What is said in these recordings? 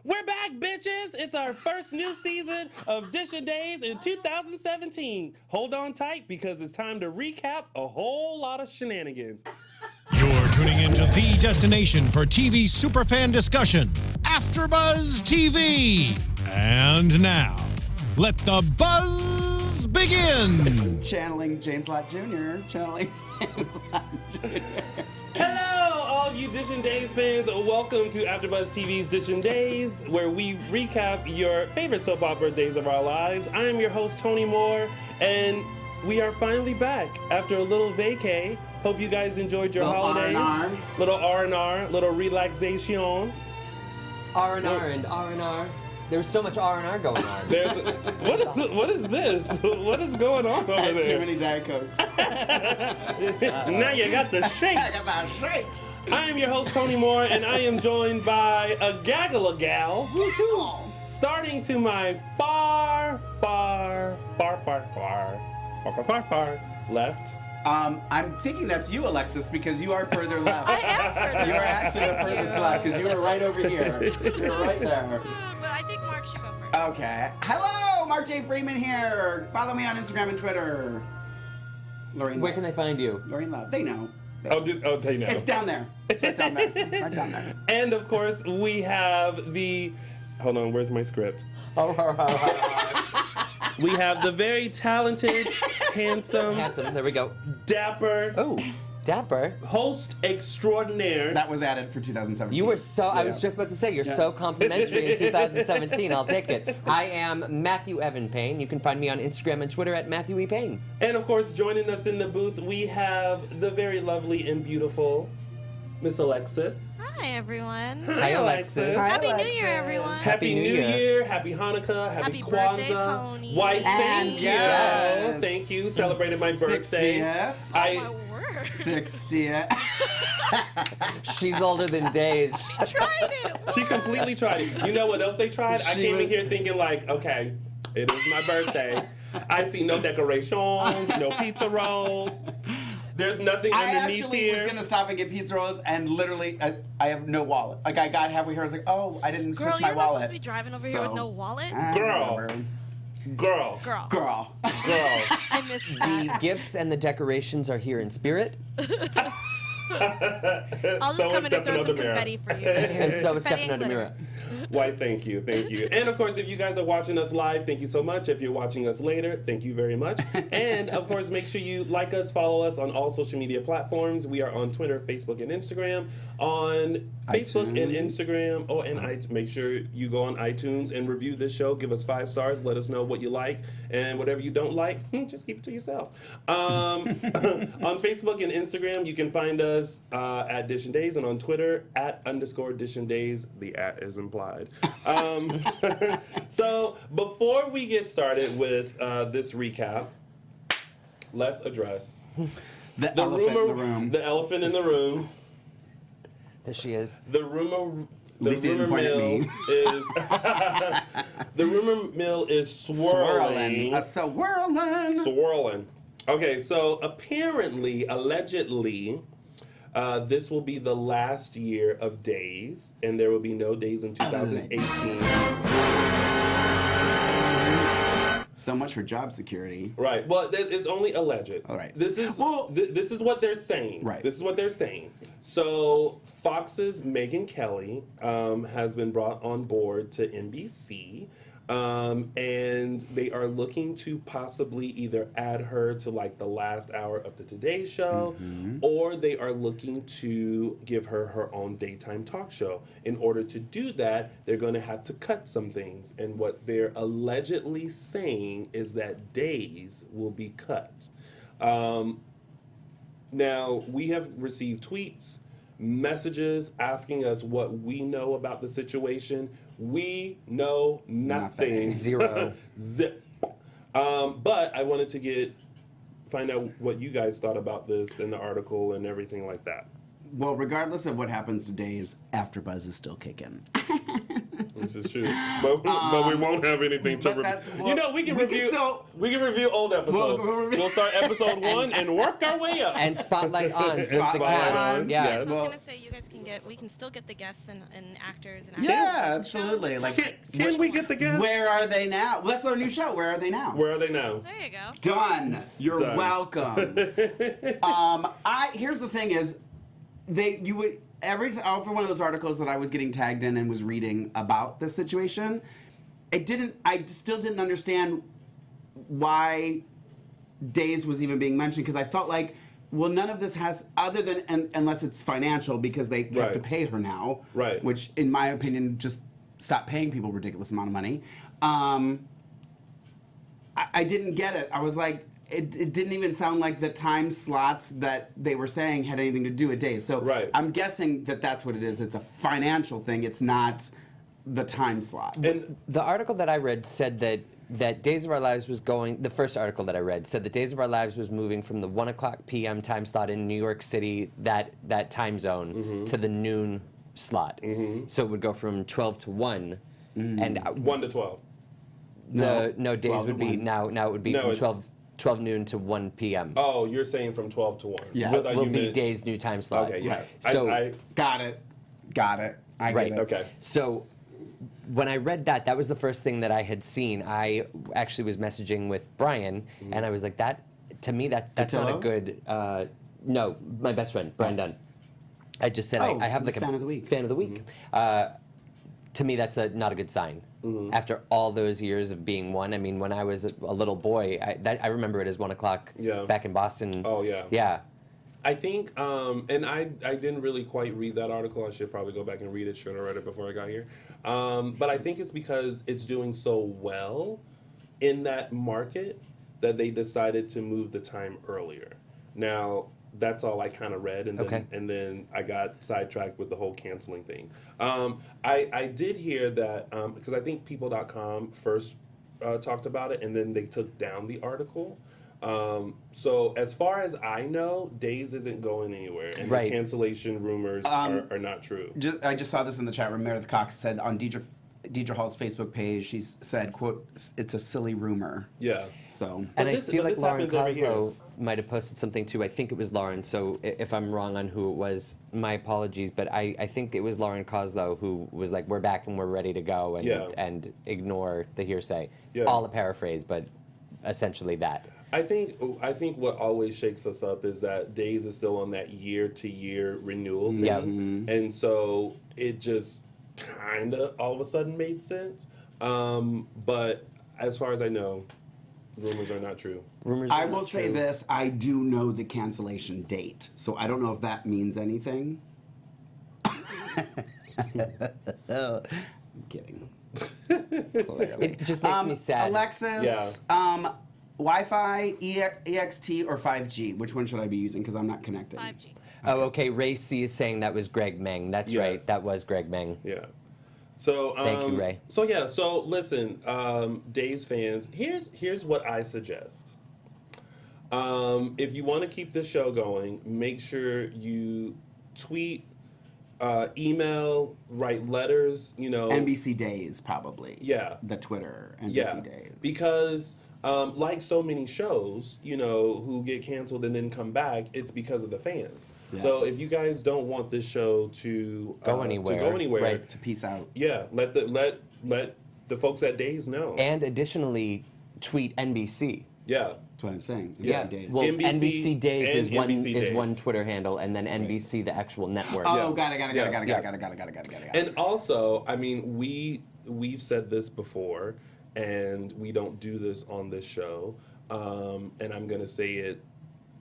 We're back, bitches! It's our first new season of DISHIN Days in 2017. Hold on tight because it's time to recap a whole lot of shenanigans. You're tuning into the destination for TV superfan discussion, AfterBuzz TV. And now, let the buzz begin. Channeling James Lott Jr. Channeling James Lott Jr. Hello, all of you DISHIN Days fans. Welcome to AfterBuzz TV's DISHIN Days, where we recap your favorite soap opera days of our lives. I am your host, Tony Moore, and we are finally back after a little vacay. Hope you guys enjoyed your holidays. R&R. Little R&R, little relaxation. R&R and R&R. There's so much R&R going on. What is this? What is going on over there? Too many Diet Cokes. Now you got the shakes. I got my shakes. I am your host, Tony Moore, and I am joined by a gaggle of gals. Starting to my far left. I'm thinking that's you, Alexis, because you are further left. I am further You are actually the furthest left, because you were right over here. You're right there. But I think Mark should go first. Okay. Hello, Mark J. Freeman here. Follow me on Instagram and Twitter. Lorraine Where Love. can I find you? Lorraine Love. They know. They know. It's down there. It's right down there. Right down there. And of course, we have the. Hold on, where's my script? We have the very talented, handsome, There we go. dapper, Oh, dapper. host extraordinaire. That was added for 2017. You were so, I was Yeah. just about to say, you're so complimentary in 2017. I'll take it. I am Matthew Evan Paine. You can find me on Instagram and Twitter at Matthew E. Paine. And of course, joining us in the booth, we have the very lovely and beautiful Miss Alexis. Hi, everyone. Hi, Alexis. Hi, Happy New Alexis. Year, everyone. Happy New Year, Happy Hanukkah, Happy Kwanzaa, birthday, Tony. White, And thank yes. you. Thank you. Celebrated my birthday. 60th. My word. 60th. She's older than days. Tried it. She completely tried it. You know what else they tried? I She came in was- here thinking like, okay, it is my birthday. I see no decorations, no pizza rolls. There's nothing I underneath actually here. was going to stop and get pizza rolls, and literally, I have no wallet. Like, I got halfway here, I was like, oh, I didn't Girl, switch my you're not wallet. supposed to be driving over here with no wallet. Girl. Whatever. Girl. Girl. Girl. I missed The that. gifts and the decorations are here in spirit, I'll just come in and throw some confetti for you. and so is Confetti Stefano and Demira. Why, thank you. And of course, if you guys are watching us live, thank you so much. If you're watching us later, thank you very much. And of course, make sure you like us, follow us on all social media platforms. We are on Twitter, Facebook, and Instagram. On Facebook and Instagram, make sure you go on iTunes and review this show. Give us 5 stars. Let us know what you like, and whatever you don't like, just keep it to yourself. On Facebook and Instagram, you can find us at DISHIN Days, and on Twitter @_DISHIN Days. The @ is implied. So before we get started with this recap, let's address The elephant in the room. the elephant in the room. There she is. The rumor least he didn't point at mill me. is the rumor mill is swirling. Swirling. Okay, so apparently, allegedly, this will be the last year of days, and there will be no days in 2018. So much for job security. Right. Well, it's only alleged. All right. This is this is what they're saying. Right. This is what they're saying. So Fox's Megyn Kelly has been brought on board to NBC. And they are looking to possibly either add her to like the last hour of the Today Show, or they are looking to give her her own daytime talk show. In order to do that, they're going to have to cut some things. And what they're allegedly saying is that days will be cut. Now, we have received tweets, messages asking us what we know about the situation. We know nothing. Zero. Zip. But I wanted to find out what you guys thought about this and the article and everything like that. Well, regardless of what happens to days, AfterBuzz is still kicking. This is true, but we won't have anything to review. You know, we can review old episodes. We'll start episode 1 and work our way up. And spotlight on. Yeah. I was gonna say you guys we can still get the guests and actors and actors. Yeah, absolutely. Can we get the guests? Where are they now? Well, that's our new show. Where are they now? Where are they now? There you go. Done. You're welcome. Here's the thing: is you would for one of those articles that I was getting tagged in and was reading about this situation. I still didn't understand why Days was even being mentioned, because I felt like, well, none of this has, other than unless it's financial, because they have to pay her now, right? Which, in my opinion, just stop paying people a ridiculous amount of money. I didn't get it. I was like, it didn't even sound like the time slots that they were saying had anything to do with Days. So I'm guessing that that's what it is. It's a financial thing. It's not the time slot. And the article that I read said that Days of Our Lives was going, the first article that I read said that Days of Our Lives was moving from the 1 o'clock p.m. time slot in New York City, that time zone, to the noon slot. So it would go from 12 to 1. And 1 to 12. No, Days would be, now it would be from 12 noon to 1 p.m. Oh, you're saying from 12 to 1. Yeah. Will be Days' new time slot. Okay, yeah. So, I got it. I get it. Okay. So when I read that was the first thing that I had seen. I actually was messaging with Brian, and I was like, to me, that's not a good, no, my best friend, Brian Dunn. I just said, I have like a fan of the week. Fan of the week. To me, that's not a good sign. After all those years of being one, I mean, when I was a little boy, I remember it as 1 o'clock back in Boston. Oh, yeah. Yeah. I think, and I didn't really quite read that article. I should probably go back and read it. Should have read it before I got here. But I think it's because it's doing so well in that market that they decided to move the time earlier. Now, that's all I kind of read, and then I got sidetracked with the whole canceling thing. I did hear that, because I think People.com first talked about it, and then they took down the article. So as far as I know, Days isn't going anywhere, and the cancellation rumors are not true. I just saw this in the chat room. Meredith Cox said on Deidre Hall's Facebook page, she said, quote, "It's a silly rumor." Yeah. So. And I feel like Lauren Koslow might have posted something too. I think it was Lauren. So if I'm wrong on who it was, my apologies. But I think it was Lauren Koslow who was like, "We're back and we're ready to go," and ignore the hearsay. Yeah. All a paraphrase, but essentially that. I think what always shakes us up is that Days is still on that year-to-year renewal thing, and so it just kind of all of a sudden made sense. But as far as I know, rumors are not true. I will say this: I do know the cancellation date, so I don't know if that means anything. I'm kidding. Clearly. It just makes me sad. Alexis, Wi-Fi, EXT, or 5G? Which one should I be using? Because I'm not connected. 5G. Oh, okay. Ray C is saying that was Greg Meng. That's right. That was Greg Meng. Yeah. So thank you, Ray. So yeah. So listen, Days fans. Here's what I suggest. If you want to keep this show going, make sure you tweet, email, write letters. NBC Days probably. Yeah. The Twitter NBC Days. Because. Like so many shows, who get canceled and then come back, it's because of the fans. Yeah. So if you guys don't want this show to go anywhere, to peace out. Yeah, let the folks at Days know. And additionally, tweet NBC. Yeah, that's what I'm saying. NBC Days. Well, NBC Days is one Twitter handle, and then NBC the actual network. Oh, got it. And also, I mean, we've said this before. And we don't do this on this show, and I'm going to say it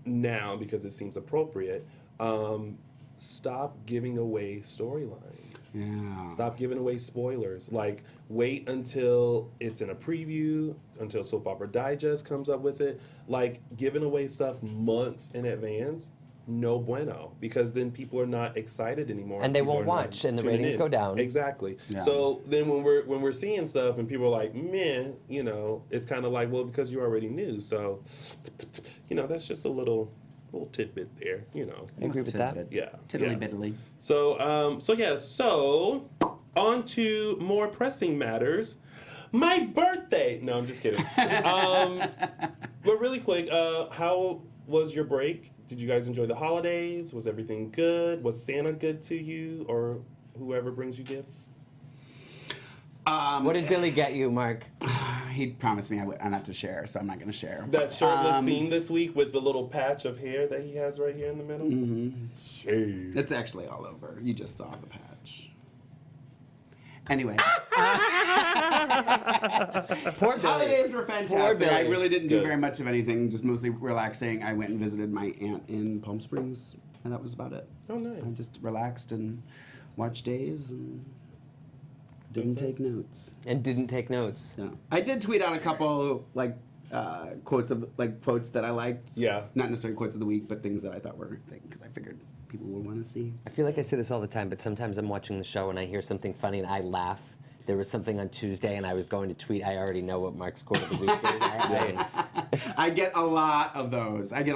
now because it seems appropriate. Stop giving away storylines. Yeah. Stop giving away spoilers. Like, wait until it's in a preview, until Soap Opera Digest comes up with it. Like, giving away stuff months in advance, no bueno, because then people are not excited anymore, and they won't watch, and the ratings go down. Exactly. Yeah. So then when we're seeing stuff and people are like, meh, it's kind of like, well, because you already knew. So, that's just a little tidbit there. I agree with that. Yeah. Tiddly biddly. So on to more pressing matters. My birthday. No, I'm just kidding. But really quick, how was your break? Did you guys enjoy the holidays? Was everything good? Was Santa good to you, or whoever brings you gifts? What did Billy get you, Mark? He promised me not to share, so I'm not going to share. That shirtless scene this week with the little patch of hair that he has right here in the middle? Mm-hmm. Shade. It's actually all over. You just saw the patch. Anyway. Poor Billy. Holidays were Poor fantastic. I Billy. really didn't do Good. very much of anything, just mostly relaxing. I went and visited my aunt in Palm Springs, and that was about it. Oh, nice. I just relaxed and watched Days and didn't That's it. take notes. And didn't take notes. No. I did tweet out a couple quotes that I liked. Yeah. Not necessarily quotes of the week, but things that I thought were because I figured people would want to see. I feel like I say this all the time, but sometimes I'm watching the show and I hear something funny and I laugh. There was something on Tuesday and I was going to tweet, I already know what Mark's quote of the week is. I get a lot of those. Again,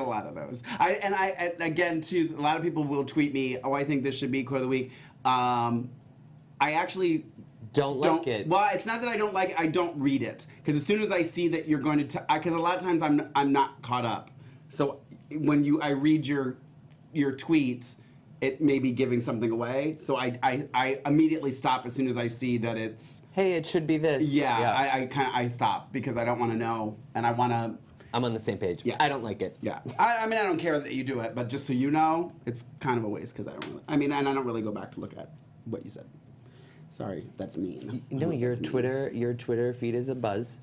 too, a lot of people will tweet me, oh, I think this should be quote of the week. I actually Don't like it. Well, it's not that I don't like it. I don't read it because as soon as I see that you're going to, because a lot of times I'm not caught up. So when I read your tweets, it may be giving something away. So I immediately stop as soon as I see that it's. Hey, it should be this. Yeah. I stop because I don't want to know and I want to. I'm on the same page. Yeah. I don't like it. Yeah. I mean, I don't care that you do it, but just so you know, it's kind of a waste because I don't really go back to look at what you said. Sorry, that's mean. No, your Twitter feed is a buzz.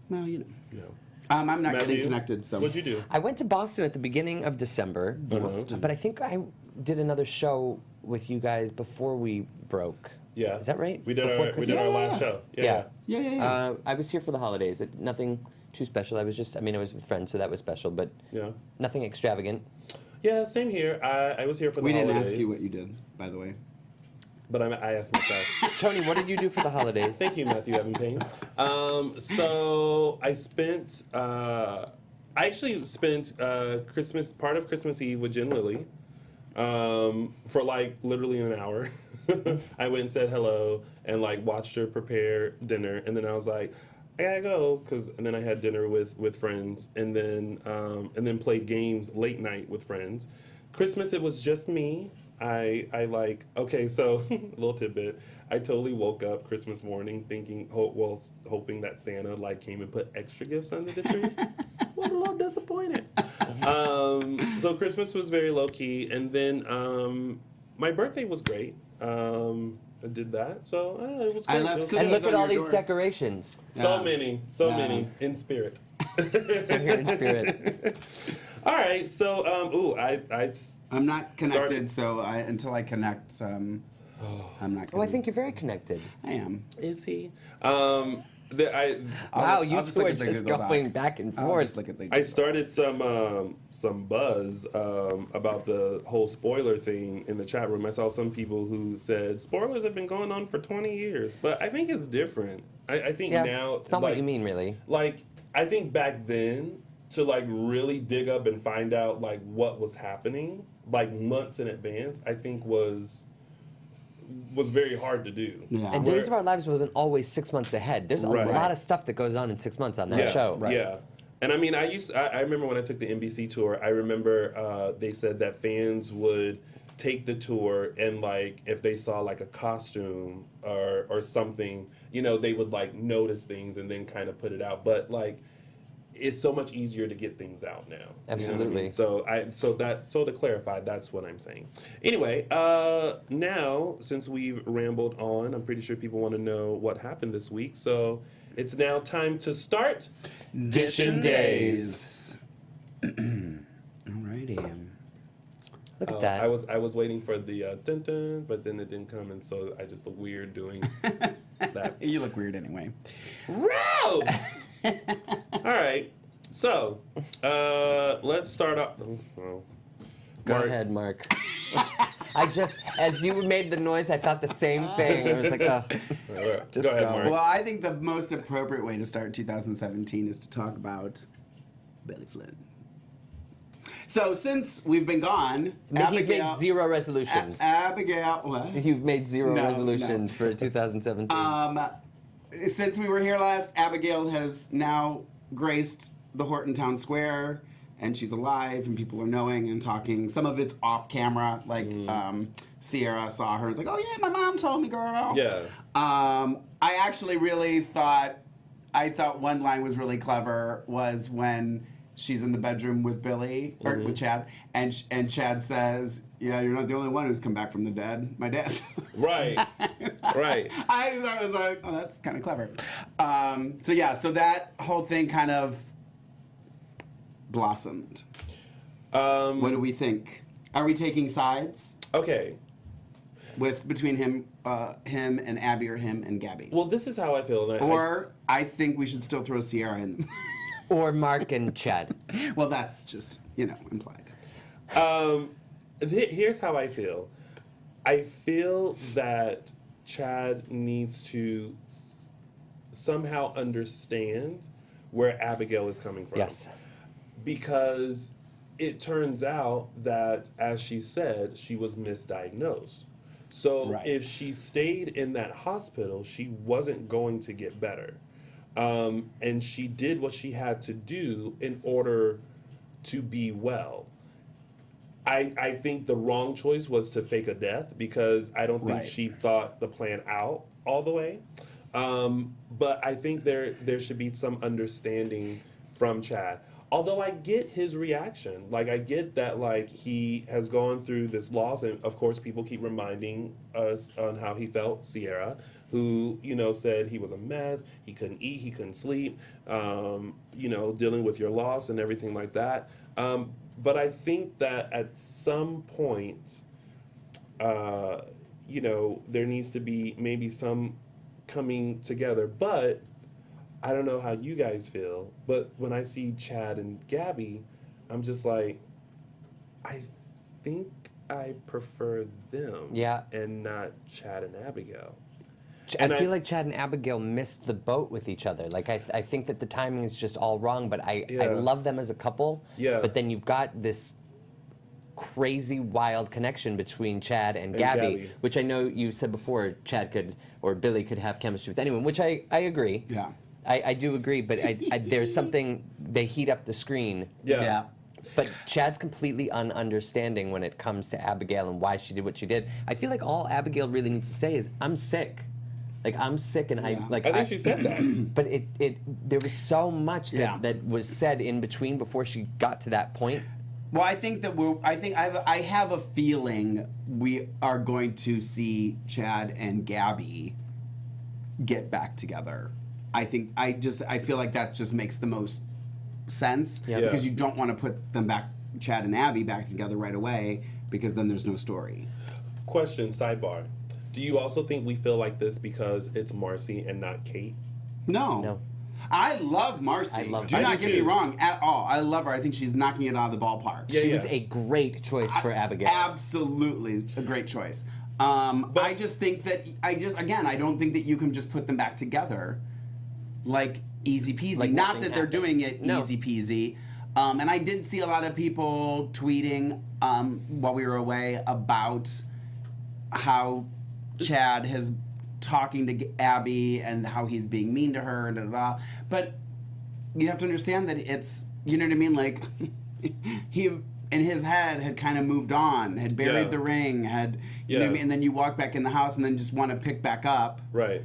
Well, you know. No. I'm not Matthew, getting connected, so. What'd you do? I went to Boston at the beginning of December, but I think I did another show with you guys before we broke. Yeah. Is that right? We did Before our Christmas? last show. Yeah. Yeah. I was here for the holidays. Nothing too special. I was with friends, so that was special, but Yeah. nothing extravagant. Yeah, same here. I was here for the We holidays. didn't ask you what you did, by the way. But I asked myself. Tony, what did you do for the holidays? Thank you, Matthew Evan Paine. So I spent, I actually spent part of Christmas Eve with Jen Lilly for like literally an hour. I went and said hello and like watched her prepare dinner, and then I was like, I gotta go, and then I had dinner with friends, and then played games late night with friends. Christmas, it was just me. Okay, so a little tidbit. I totally woke up Christmas morning thinking, hoping that Santa like came and put extra gifts under the tree. Was a little disappointed. So Christmas was very low key, and then my birthday was great. I did that, so I don't know, it was great. I left It was cookies And look on at all your these door. decorations. so Yeah. many, Yeah. in spirit. I'm here in spirit. All right, so I'm not connected, so until I connect, I'm not. Oh, I think you're very connected. I am. Is he? Wow, I'll you just two look are at the just Google going Doc. back and I'll forth. just look at the. I Google started some buzz about the whole spoiler thing in the chat room. I saw some people who said spoilers have been going on for 20 years, but I think it's different. I think Yeah, now it's not what you mean, really. Like I think back then to like really dig up and find out like what was happening like months in advance, I think was very hard to do. Yeah. And Days of Our Lives wasn't always 6 months ahead. There's a Right. lot of stuff that goes on in 6 months on that show. Right. Yeah. And I mean, I remember when I took the NBC tour, I remember they said that fans would take the tour and like if they saw like a costume or something, you know, they would like notice things and then kind of put it out. But like it's so much easier to get things out now. You know what I Absolutely. mean? So to clarify, that's what I'm saying. Anyway, now since we've rambled on, I'm pretty sure people want to know what happened this week. So it's now time to start DISHIN Days. Alrighty. Look at that. I was waiting for the dun dun, but then it didn't come, and so I just look weird doing that. You look weird anyway. Row! All right, so let's start off. Oh, Go Mark. ahead, Mark. I just, as you made the noise, I thought the same thing. I was like, oh. Just go ahead, go. Mark. Well, I think the most appropriate way to start 2017 is to talk about Billy Flynn. So since we've been gone, He's made zero resolutions. Abigail, what? You've made zero No, resolutions for 2017. Since we were here last, Abigail has now graced the Horton Town Square, and she's alive, and people are knowing and talking. Some of it's off camera, like Sierra saw her and was like, "Oh yeah, my mom told me, girl." Yeah. I actually really thought one line was really clever was when she's in the bedroom with Billy or with Chad, and Chad says, "Yeah, you're not the only one who's come back from the dead. My dad." Right. Right. I was like, "Oh, that's kind of clever." So that whole thing kind of blossomed. What do we think? Are we taking sides Okay. between him and Abby, or him and Gabby? Well, this is how I feel. And Or I think we should still throw Sierra in. Or Mark and Chad. Well, that's just, implied. Here's how I feel. I feel that Chad needs to somehow understand where Abigail is coming from. Yes. Because it turns out that, as she said, she was misdiagnosed. So Right. if she stayed in that hospital, she wasn't going to get better. And she did what she had to do in order to be well. I think the wrong choice was to fake a death, because I don't think Right. she thought the plan out all the way. But I think there should be some understanding from Chad. Although I get his reaction. Like, I get that, like, he has gone through this loss, and of course people keep reminding us on how he felt, Sierra, who, said he was a mess, he couldn't eat, he couldn't sleep, dealing with your loss and everything like that. But I think that at some point, there needs to be maybe some coming together. But I don't know how you guys feel, but when I see Chad and Gabby, I'm just like, I think I prefer them. Yeah. And not Chad and Abigail. I feel like Chad and Abigail missed the boat with each other. Like, I think that the timing is just all wrong, but I love them as a couple. Yeah. But then you've got this crazy, wild connection between Chad and Gabby, which I know you said before Chad could, or Billy could have chemistry with anyone, which I agree. Yeah. I do agree, but there's something, they heat up the screen. Yeah. But Chad's completely ununderstanding when it comes to Abigail and why she did what she did. I feel like all Abigail really needs to say is, "I'm sick." Like, I'm sick, and I think she said that. But there was so much that, Yeah. that was said in between before she got to that point. Well, I think that I have a feeling we are going to see Chad and Gabby get back together. I feel like that just makes the most sense, because you don't want to put them back, Chad and Abby, back together right away, because then there's no story. Question, sidebar. Do you also think we feel like this because it's Marcy and not Kate? No. I love Marcy. I love Do her. not I do get me too. wrong at all. I love her. I think she's knocking it out of the ballpark. Yeah, She was a great choice for Abigail. Absolutely a great choice. I just think that I don't think that you can just put them back together like easy peasy. Like Not nothing that they're happened. doing it No. easy peasy. And I did see a lot of people tweeting while we were away about how Chad has talking to Abby and how he's being mean to her, but you have to understand that it's, you know what I mean, like he in his head had kind of moved on, had buried the ring, had you know what I mean, and then you walk back in the house and then just want to pick back up, Right.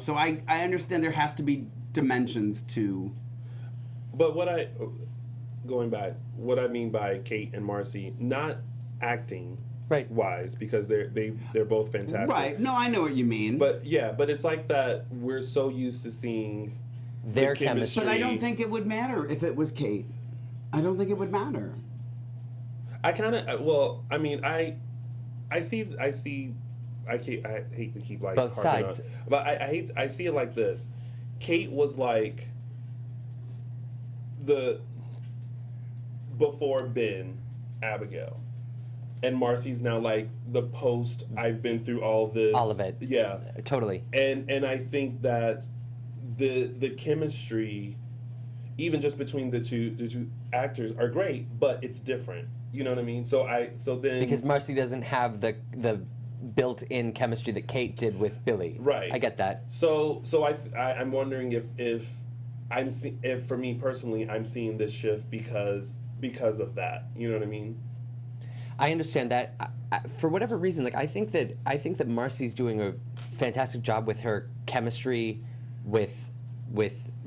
So I understand there has to be dimensions to, But what I mean by Kate and Marcy, not acting wise, because they're both fantastic. right, no, I know what you mean, But it's like that we're so used to seeing Their the chemistry. but I don't think it would matter if it was Kate. I don't think it would matter. I kind of I mean I hate to keep like Both harping sides. on, but I see it like this. Kate was like the before Ben Abigail, and Marcy's now like the post. I've been through all this, All of it. Yeah, Totally. and I think that the chemistry even just between the two actors are great, but it's different. You know what I mean? So then because Marcy doesn't have the built-in chemistry that Kate did with Billy. Right. I get that. So I'm wondering if for me personally, I'm seeing this shift because of that. You know what I mean? I understand that. For whatever reason, like I think that Marcy's doing a fantastic job with her chemistry with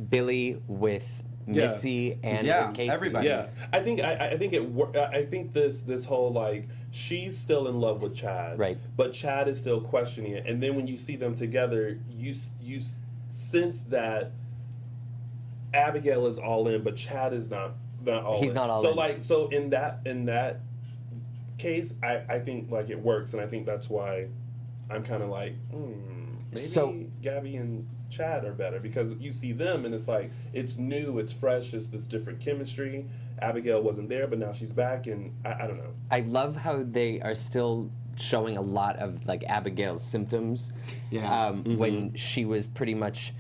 Billy, with Missy, and with Casey. Everybody. Yeah, I think this whole like she's still in love with Chad, right? But Chad is still questioning it, and then when you see them together, you sense that Abigail is all in, but Chad is not all in. He's not all in. So in that case, I think like it works, and I think that's why I'm kind of like, maybe Gabby and Chad are better, because you see them and it's like it's new, it's fresh, it's this different chemistry. Abigail wasn't there, but now she's back, and I don't know. I love how they are still showing a lot of like Abigail's symptoms. Yeah. When she was pretty much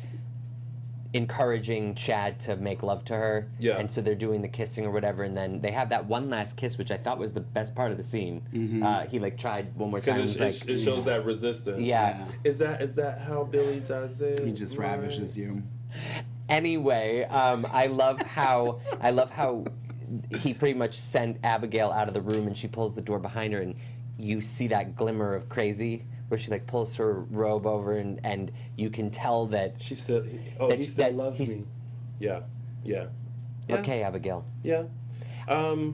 encouraging Chad to make love to her. Yeah. And so they're doing the kissing or whatever, and then they have that one last kiss, which I thought was the best part of the scene. He like tried one more time. Because it shows that resistance. Yeah. Is that how Billy does it? He just ravishes you. Anyway, I love how he pretty much sent Abigail out of the room, and she pulls the door behind her, and you see that glimmer of crazy where she like pulls her robe over, and you can tell that he still loves me. Yeah. Okay, Abigail. Yeah.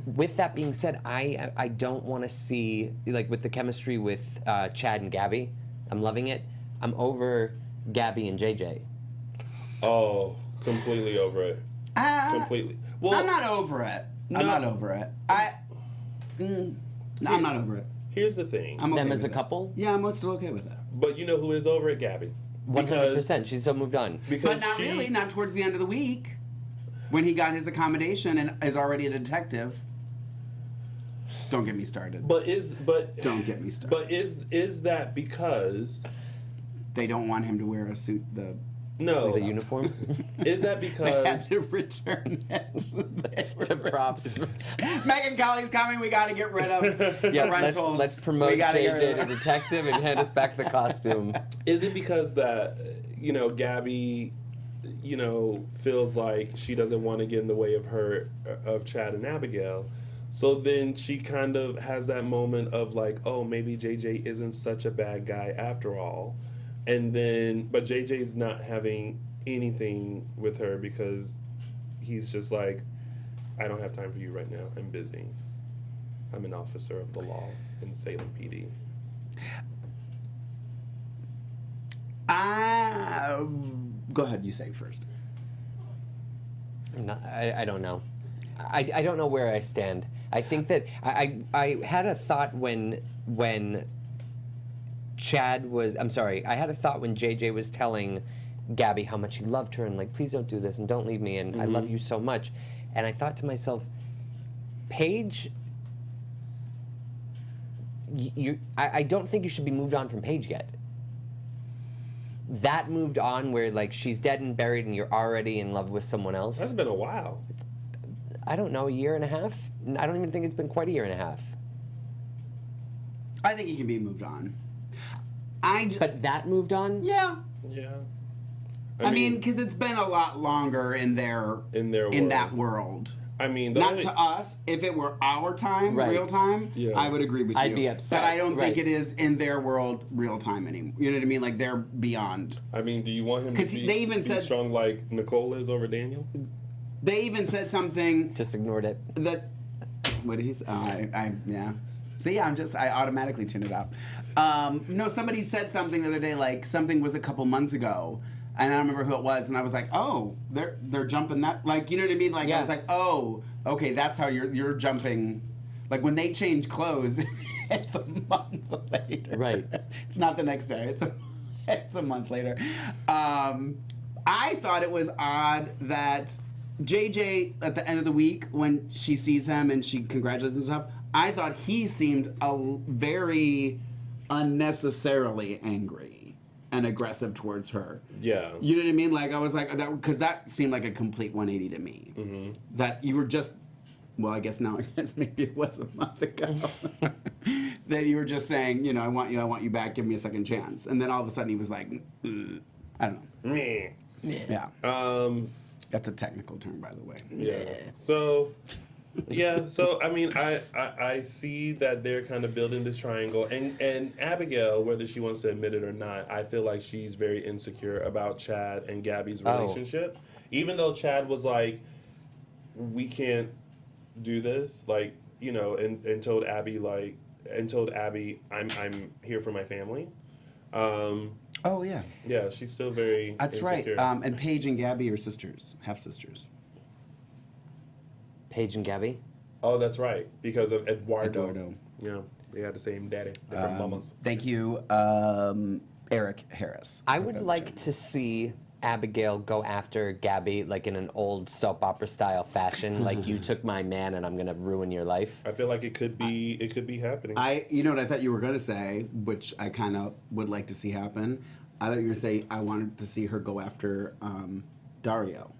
With that being said, I don't want to see, like with the chemistry with Chad and Gabby, I'm loving it. I'm over Gabby and JJ. Oh, completely over it. Completely. Well, I'm not over it. I'm not over it. I'm not over it. Here's the thing. I'm okay Them as with a it. couple? Yeah, I'm still okay with it. But you know who is over it? Gabby. 100%. She's so moved on. But not really. Not towards the end of the week, when he got his accommodation and is already a detective. Don't get me started. Don't get me started. But is that because they don't want him to wear a suit? The uniform? Is that They because had to return it to props. Megan Kelly's coming. We got to get rid of Yeah, rentals. let's promote JJ to detective and hand us back the costume. is it because that Gabby feels like she doesn't want to get in the way of Chad and Abigail, so then she kind of has that moment of like, oh, maybe JJ isn't such a bad guy after all. And then, but JJ's not having anything with her because he's just like, I don't have time for you right now. I'm busy. I'm an officer of the law in Salem PD. Go ahead, you say first. I don't know. I don't know where I stand. I think that I had a thought when Chad was, I had a thought when JJ was telling Gabby how much he loved her and like, please don't do this and don't leave me and I love you so much. And I thought to myself, Paige, I don't think you should be moved on from Paige yet. That moved on where like she's dead and buried and you're already in love with someone else. That's been a while. I don't know, a year and a half? I don't even think it's been quite a year and a half. I think he can be moved on. But that moved on? Yeah. Yeah. I mean, because it's been a lot longer in that world. I mean, not to us. If it were our time, real time, I would agree with you. I'd be upset. But I don't think it is in their world real time anymore. You know what I mean? Like they're beyond. I mean, do you want him to be strong like Nicole is over Daniel? They even said something. Just ignored it. What did he say? Yeah. See, I automatically tune it out. No, somebody said something the other day, like something was a couple months ago, and I don't remember who it was, and I was like, oh, they're jumping that, like, you know what I mean? Like, I was like, oh, okay, that's how you're jumping. Like when they change clothes, it's a month later. Right. It's not the next day. It's a month later. I thought it was odd that JJ at the end of the week when she sees him and she congratulates him and stuff, I thought he seemed very unnecessarily angry. and aggressive towards her. Yeah. You know what I mean? Like, I was like, because that seemed like a complete 180 to me. Mm-hmm. That you were just, well, I guess now, I guess maybe it was a month ago, that you were just saying, you know, I want you back, give me a second chance. And then all of a sudden he was like, I don't know. Meh. Yeah. That's a technical term, by the way. Yeah. So, yeah. So I mean, I see that they're kind of building this triangle, and Abigail, whether she wants to admit it or not, I feel like she's very insecure about Chad and Gabby's relationship. Even though Chad was like, we can't do this, like, you know, and told Abby I'm here for my family. Oh, yeah. Yeah, she's still very That's insecure. right. And Paige and Gabby are sisters, half-sisters. Paige and Gabby? Oh, that's right, because of Eduardo. Eduardo. Yeah, they had the same daddy, different mamas. Thank you, Eric Harris. I would like to see Abigail go after Gabby like in an old soap opera style fashion, like you took my man and I'm gonna ruin your life. I feel like it could be happening. You know what I thought you were going to say, which I kind of would like to see happen? I thought you were going to say I wanted to see her go after Dario.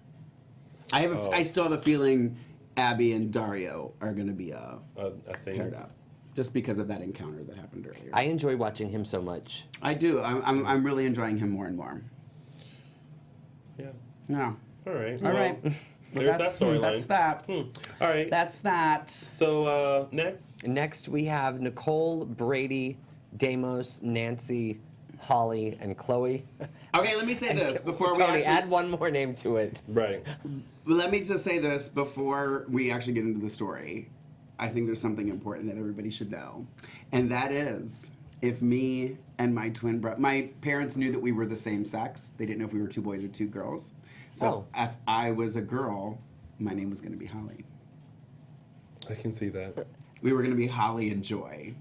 I still have a feeling Abby and Dario are going to be a thing. paired up, just because of that encounter that happened earlier. I enjoy watching him so much. I do. I'm really enjoying him more and more. Yeah. Yeah. All right. All right. There's that storyline. That's that. All right. That's that. So next. Next we have Nicole, Brady, Damos, Nancy, Holly, and Chloe. Okay, let me say this before we Tony, actually add one more name to it. Right. Let me just say this before we actually get into the story. I think there's something important that everybody should know, and that is, if me and my twin brother, my parents knew that we were the same sex. They didn't know if we were two boys or two girls. So if I was a girl, my name was going to be Holly. I can see that. We were going to be Holly and Joy.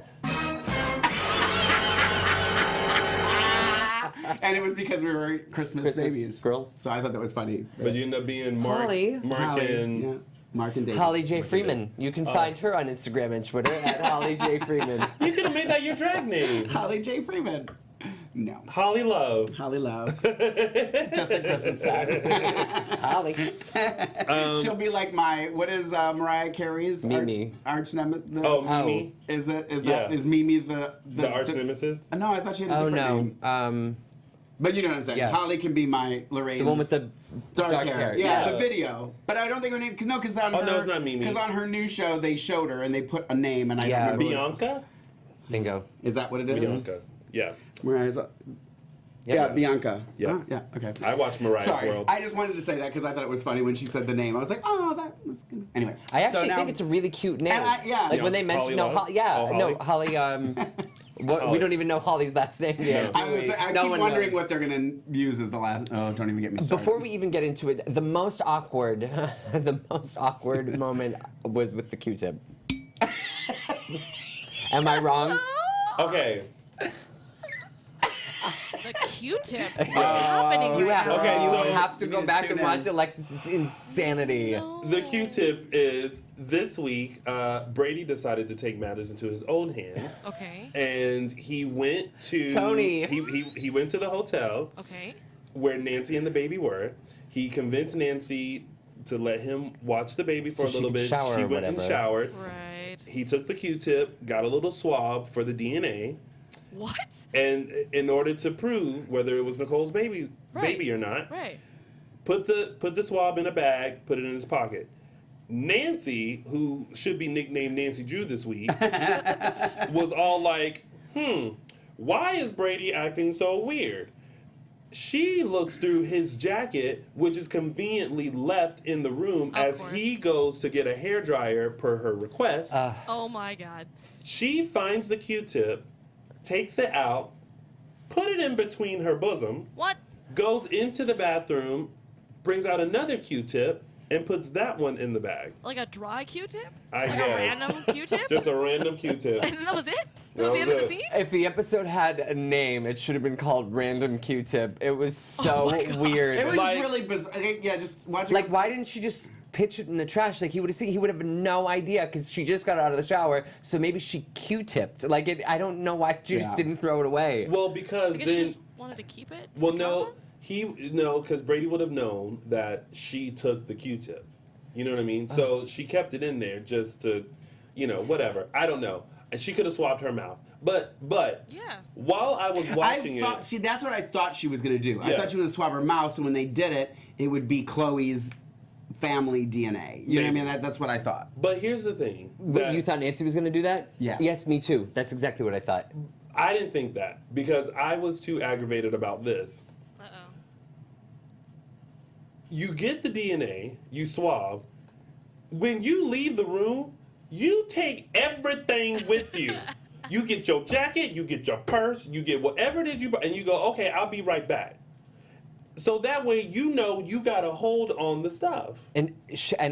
And it was because we were Christmas babies. Girls. So I thought that was funny. But you end up being Mark. Holly. Yeah. Mark and David. Holly J. Freeman. You can find her on Instagram and Twitter at Holly J. Freeman. You could have made that your drag name. Holly J. Freeman. No. Holly Love. Holly Love. Just at Christmas time. Holly. She'll be like what is Mariah Carey's Mimi. arch nemesis? Mimi. Is Yeah. Mimi the arch nemesis? No, I thought she had a different name. But you know what I'm saying. Yeah. Holly can be my Lorraine's. The one with the dark hair. Yeah, Yeah. the video. But I don't think her name. Because on her. no, it's not Mimi. Because on her new show they showed her and they put a name and I Yeah. don't remember. Bianca? Bingo. Is that what it is? Bianca. Yeah. Mariah's. Yeah, Bianca. Yeah. Yeah. Okay. I watched Mariah's Sorry, World. I just wanted to say that because I thought it was funny when she said the name. I was like, oh, that was good. Anyway. I actually so now, think it's a really cute name. And yeah. Like when they Holly mention Love? Oh, Holly. We don't even know Holly's last name yet. I No keep one wondering knows. what they're going to use as the last. Oh, don't even get me started. Before we even get into it, the most awkward moment was with the Q-tip. Am I wrong? Okay. The Q-tip. What's happening You right have, now? Okay, you so have to you go need to back tune and in. watch Alexis' insanity. The Q-tip is this week. Brady decided to take matters into his own hands, Okay. and he went to Tony. He went to the hotel Okay. where Nancy and the baby were. He convinced Nancy to let him watch the baby for So a she little could bit. shower She or went and whatever. showered. Right. He took the Q-tip, got a little swab for the DNA, What? and in order to prove whether it was Nicole's baby Right. or not, Right. put the swab in a bag, put it in his pocket. Nancy, who should be nicknamed Nancy Drew this week, was all like, why is Brady acting so weird? She looks through his jacket, which is conveniently left in the room Of as course. he goes to get a hairdryer per her request. Oh my God. She finds the Q-tip, takes it out, put it in between her bosom, What? goes into the bathroom, brings out another Q-tip, and puts that one in the bag. Like a dry Q-tip? I Like guess. a random Q-tip? Just a random Q-tip. And that was it? That That was the end of was the it. scene? If the episode had a name, it should have been called Random Q-tip. It was so my God. weird. It was Like- really bizarre. Yeah, just watching. Like, why didn't she just pitch it in the trash? Like, he would have seen. He would have no idea because she just got out of the shower. So maybe she Q-tipped. Like, I don't know why she just Yeah. didn't throw it away. Well, because Because then she's wanted to keep it? Well, for no, drama? because Brady would have known that she took the Q-tip. You know what I mean? So she kept it in there just to, whatever. I don't know. And she could have swabbed her mouth. But Yeah. while I was watching it, See, that's what I thought she was going to do. I Yeah. thought she was going to swab her mouth, so when they did it, it would be Chloe's family DNA. You know what I Maybe. mean? That's what I thought. but here's the thing. What, that you thought Nancy was going to do that? Yes. Yes, me too. That's exactly what I thought. I didn't think that because I was too aggravated about this. Uh-oh. You get the DNA, you swab. When you leave the room, you take everything with you. You get your jacket, you get your purse, you get whatever it is you and you go, okay, I'll be right back. So that way you got a hold on the stuff. And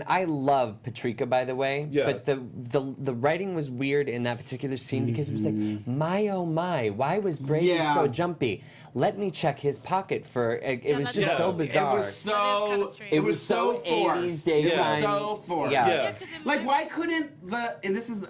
I love Patrika, by the way. Yes. But the writing was weird in that particular scene because it was like, my oh my, why was Brady Yeah. so jumpy? Let me check his pocket for. It was that's just so true. bizarre. It was That is so. kinda strange. It It was was so so 80s forced. daytime. It was so forced. Yeah. Yeah. 'Cause it Like, might- why couldn't and this is,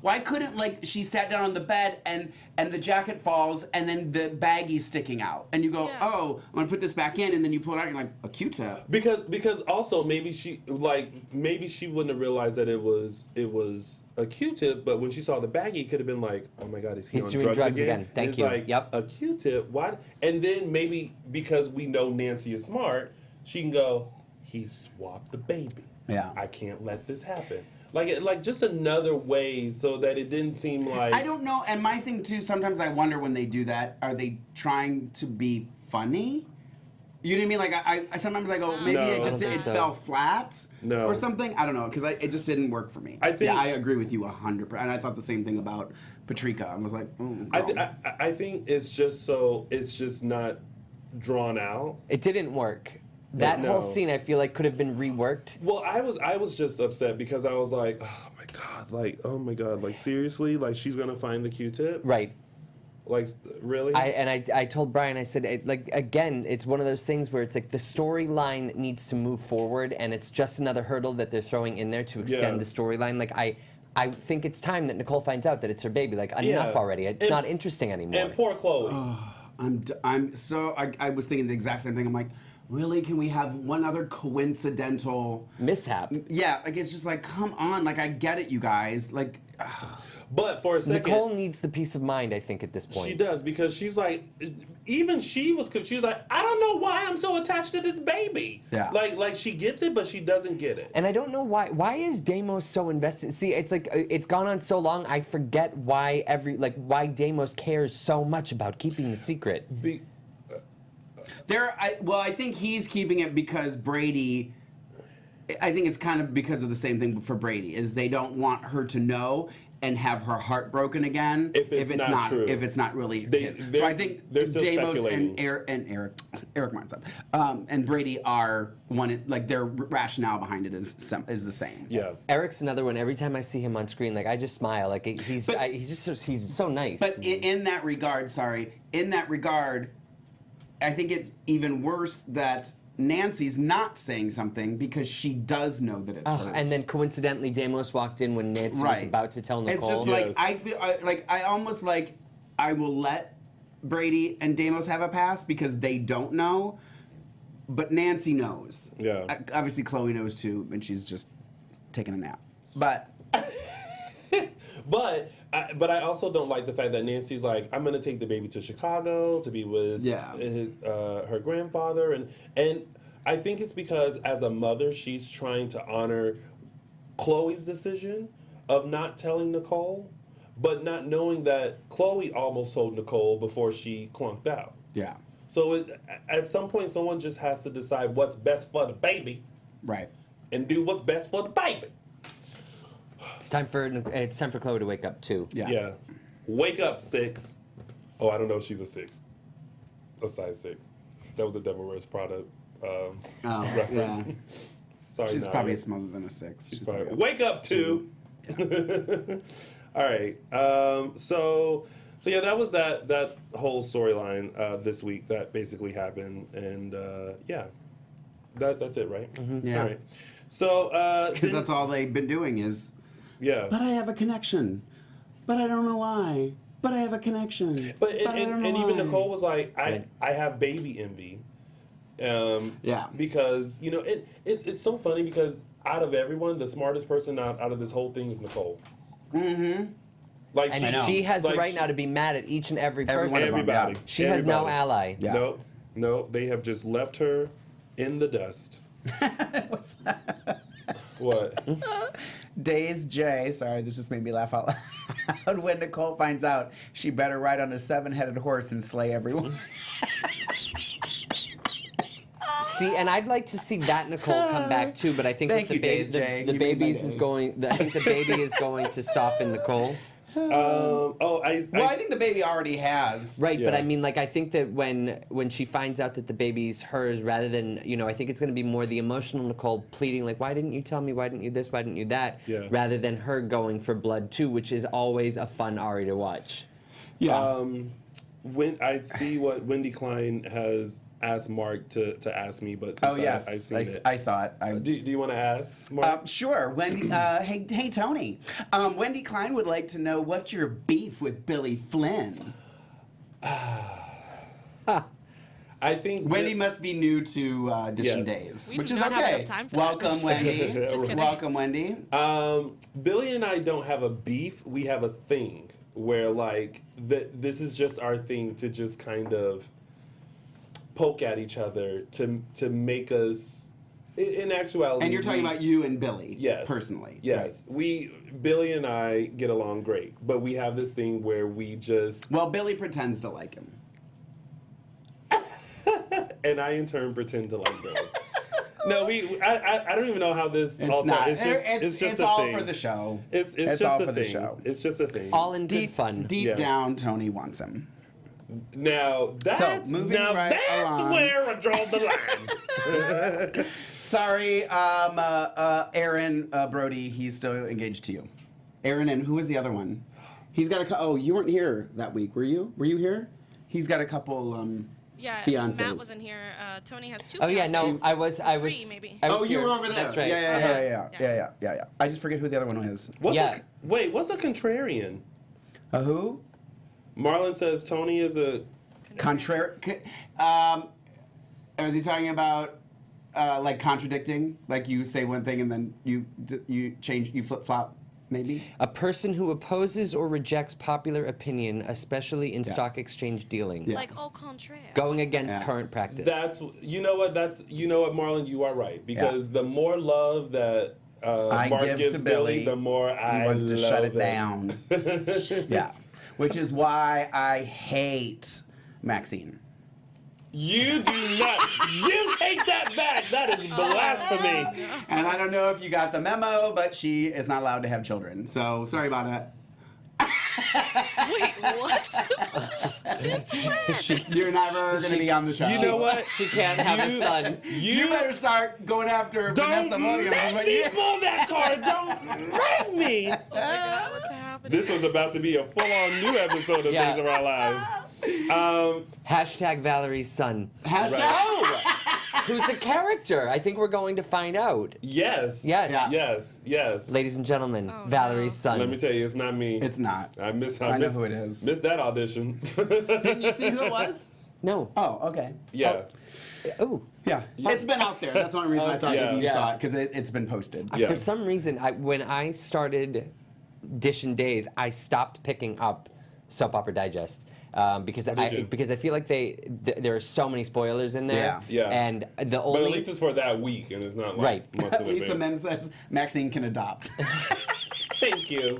why couldn't, like, she sat down on the bed and the jacket falls and then the baggie's sticking out. And you go, Yeah. oh, I'm going to put this back in. And then you pull it out and you're like, a Q-tip. Because also maybe she wouldn't have realized that it was a Q-tip, but when she saw the baggie, it could have been like, oh my God, is he He's on doing drugs drugs again? again. And Thank it's you. Like, Yep. a Q-tip. Why? And then maybe because we know Nancy is smart, she can go, he swapped the baby. Yeah. I can't let this happen. Like just another way so that it didn't seem like I don't know. And my thing, too, sometimes I wonder when they do that, are they trying to be funny? You know what I mean? Like, I sometimes I go, maybe No. it I just don't think it so. fell flat No. or something. I don't know, because it just didn't work for me. I think- yeah, I agree with you 100%. And I thought the same thing about Patrika. I was like, girl. I think it's just not drawn out. It didn't work. That No. whole scene, I feel like, could have been reworked. Well, I was just upset because I was like, oh my god, like seriously, like she's gonna find the Q-tip, Right. like really? I told Brian, I said, again, it's one of those things where it's like the storyline needs to move forward, and it's just another hurdle that they're throwing in there to extend Yeah. the storyline. Like, I think it's time that Nicole finds out that it's her baby. Like, enough Yeah. already. It's And- not interesting anymore. And poor Chloe. I'm so I was thinking the exact same thing. I'm like, really? Can we have one other coincidental? Mishap. Yeah, like it's just like, come on, like I get it, you guys. Like, But for a second, Nicole needs the peace of mind, I think, at this point. she does because she's like, even she was like, I don't know why I'm so attached to this baby. Yeah. Like she gets it, but she doesn't get it. And I don't know why. Why is Deimos so invested? See, it's like it's gone on so long. I forget why why Deimos cares so much about keeping the secret. I think he's keeping it because Brady. I think it's kind of because of the same thing for Brady is they don't want her to know and have her heart broken again If it's not true. if it's not really his. So they're- I think they're still Deimos speculating. and Eric Martin's up, and Brady are like their rationale behind it is the same. Yeah. Eric's another one. Every time I see him on screen, like I just smile. Like he's so nice. But in that regard, I think it's even worse that Nancy's not saying something because she does know that it's hers. And then coincidentally, Deimos walked in when Nancy was about to tell Nicole. It's just Yes. like I feel I almost like I will let Brady and Deimos have a pass because they don't know, but Nancy knows. Yeah. Obviously, Chloe knows too, and she's just taking a nap. But But I also don't like the fact that Nancy's like, I'm gonna take the baby to Chicago to be with her grandfather, and I think it's because as a mother she's trying to honor Chloe's decision of not telling Nicole, but not knowing that Chloe almost told Nicole before she clunked out. yeah, So at some point someone just has to decide what's best for the baby right. and do what's best for the baby. it's time for Chloe to wake up too. Yeah. Wake up, 6. Oh, I don't know if she's a 6. A size 6. That was a Devil Wears Prada reference. Yeah. Sorry, She's Naya. probably smaller than a 6. She's Probably- probably Wake up, 2. All right. So yeah, that was that whole storyline this week that basically happened, and yeah, that's it, right? Yeah. All right. So because that's all they've been doing is. yeah. But I have a connection, but I don't know why. but I have a connection. But I don't know and even why. Nicole was like, I have baby envy. Yeah. Because it's so funny because out of everyone, the smartest person out of this whole thing is Nicole. Mm-hmm. Like And she has the right now to be mad at each and every person. one of them, everybody. yeah. She has no ally. Yeah. No, they have just left her in the dust. What's that? What? Days J, sorry, this just made me laugh out loud. When Nicole finds out, she better ride on a 7-headed horse and slay everyone. See, and I'd like to see that Nicole come back too, but I think Thank with the you, Days baby, J. the You made my babies is day. going. I think the baby is going to soften Nicole. I think the baby already has. Right, but Yeah. I mean, like, I think that when she finds out that the baby's hers, rather than, I think it's going to be more the emotional Nicole pleading, like, why didn't you tell me? Why didn't you this? Why didn't you that? Yeah. Rather than her going for blood too, which is always a fun Ari to watch. Yeah. When I see what Wendy Klein has asked Mark to ask me, but since yes, I've seen it. I saw it. Do you want to ask Mark? Sure. Wendy, hey, Tony. Wendy Klein would like to know what's your beef with Billy Flynn? I think Wendy must be new to DISHIN Yes. Days, We which do is not have okay. enough time for that. Welcome, Wendy. Just kidding. Welcome, Wendy. Billy and I don't have a beef. We have a thing where like this is just our thing to just kind of poke at each other to make us. In actuality, And you're talking about you and Billy, yes, personally. Yes, Billy and I get along great, but we have this thing where we just Well, Billy pretends to like him. and I in turn pretend to like Billy. No, I don't even know how this It's all not. started. It's just a all thing. for the show. It's It's just all a for the thing. show. It's just a thing. All in good fun. Deep Yes. down, Tony wants him. Now that's moving right that's along. where I draw the line. Sorry, Aaron Brody, he's still engaged to you. Aaron, and who was the other one? He's got oh, you weren't here that week, were you? Were you here? He's got a couple, Yeah, fiancés. Matt wasn't here. Tony has 2 Oh yeah, no, fiancés. I was. Three, maybe. I was Oh, you here. were over there. That's right. Yeah. I just forget who the other one was. Yeah. What's a contrarian? A who? Marlon says Tony is a. Contrary. Was he talking about like contradicting? Like you say one thing and then you change, you flip flop, maybe? A person who opposes or rejects popular opinion, especially in stock exchange dealing. Yeah. Like au contraire. Going against Yeah. current practice. That's you know what Marlon, you are right because the more love that I Mark give gives to Billy, Billy, the more He I wants to love shut it down. Yeah. Which is why I hate Maxine. You do not. You take that back. That is blasphemy. And I don't know if you got the memo, but she is not allowed to have children. So sorry about that. Wait, what? You're never going to be on the show. You know what? She can't have a son. You better start going after Vanessa Don't Williams. make But me you- pull that card. Don't make me. Oh my God, what's happening? This was about to be a full-on new episode of Yeah. Things of Our Lives. Hashtag Valerie's son. Hashtag. Right. Oh! Who's a character? I think we're going to find out. Yes. Yes. Yeah. Yes. Ladies and gentlemen, Oh, Valerie's no. son. Let me tell you, it's not me. It's not. I know who it is. Missed that audition. Didn't you see who it was? No. Oh, okay. Yeah. Oh. Yeah. It's been out there. That's the only reason I thought yeah. maybe you Yeah. saw it, because it's been posted. Yeah. For some reason, when I started DISHIN Days, I stopped picking up Soap Opera Digest. Because did you? I feel like there are so many spoilers in there. Yeah. And the But only at least it's for that week, and it's not like Right. months in Lisa advance. Mem says Maxine can adopt. Thank you.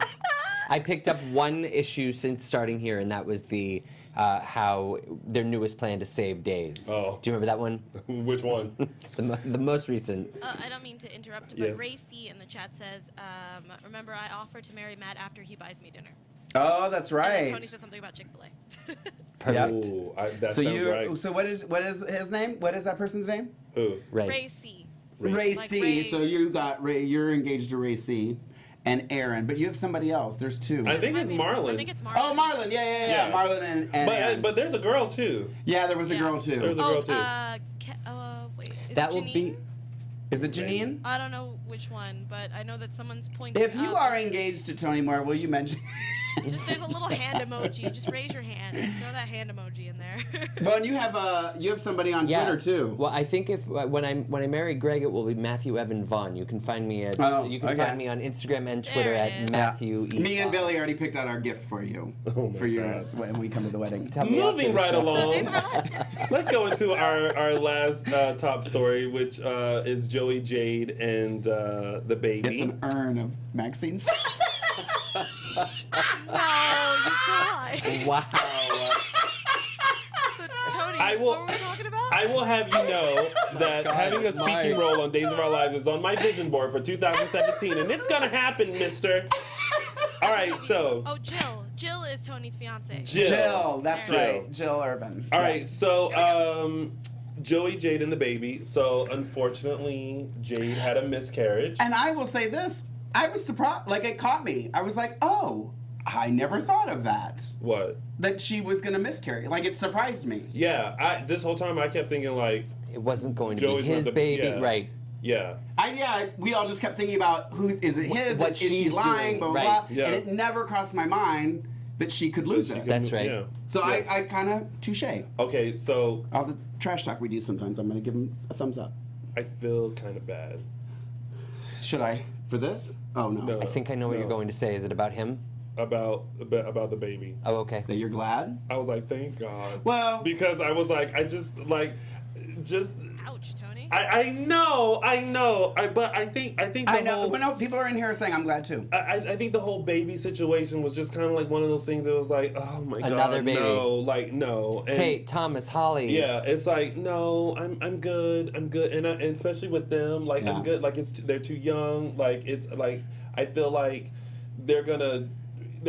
I picked up one issue since starting here, and that was the how their newest plan to save days. Oh. Do you remember that one? Which one? The most recent. I don't mean to interrupt, but Yes. Ray C in the chat says, remember I offered to marry Matt after he buys me dinner. Oh, that's And then right. Tony said something about Chick-fil-A. Perfect. Ooh, that So sounds right. So what is his name? What is that person's name? Who? Right. Ray C. Ray Like C. Ray- So you got Ray. You're engaged to Ray C. And Aaron, but you have somebody else. There's two. I think it's Marlon. I think it's Marlon. Oh, Marlon. Yeah. Yeah. Marlon and Aaron. But there's a girl too. yeah, there was a Yeah. girl too. There's a girl too. Wait. Is That it will Janine? be. Is it Janine? I don't know which one, but I know that someone's pointing If you out- are engaged to Tony Moore, will you mention? Just there's a little hand emoji. Just raise your hand. Throw that hand emoji in there. Well, and you have somebody on Twitter too. Well, I think if when I marry Greg, it will be Matthew Evan Vaughn. You can find me at find me on Instagram and Twitter There it at is. Matthew. E. Me and Vaughn. Billy already picked out our gift for you. For you when we come to the wedding. Tell me Moving right So along. days of our lives. Let's go into our last top story, which is Joey Jade and the baby. It's an urn of Maxine's. No, you cry. Wow. So, Tony, I will- what were we talking about? I will have you know that having a speaking Mike. role on Days of Our Lives is on my vision board for 2017, and it's gonna happen, mister. All right, so. Oh, Jill. Jill is Tony's fiance. Jill, that's There. right. Jill Irvin. All right, so Joey Jade and the baby. So unfortunately, Jade had a miscarriage. And I will say this, I was surprised, like it caught me. I was like, oh, I never thought of that. What? That she was gonna miscarry. Like it surprised me. Yeah, this whole time I kept thinking like, It wasn't going to Joey's be his not the- baby, yeah. right? yeah. We all just kept thinking about is it his? What Is she she's lying? doing, Blah, blah, right. blah. Yeah. And it never crossed my mind that she could lose it. That's right. Yeah. So Yeah. I kind of touche. Okay, so All the trash talk we do sometimes, I'm gonna give him a thumbs up. I feel kind of bad. Should I for this? Oh no. No. I think I know what you're going to say. Is it about him? about the baby. Oh, okay. That you're glad? I was like, thank God. Well, Because I was like, Ouch, Tony. I know, but I think the I know. whole, But no, people are in here saying I'm glad too. I think the whole baby situation was just kind of like one of those things that was like, oh my God, Another baby. no, like no. And Tate, Thomas, Holly. yeah, it's like no, I'm good, and especially with them, like Yeah. I'm good. Like they're too young. Like it's like I feel like they're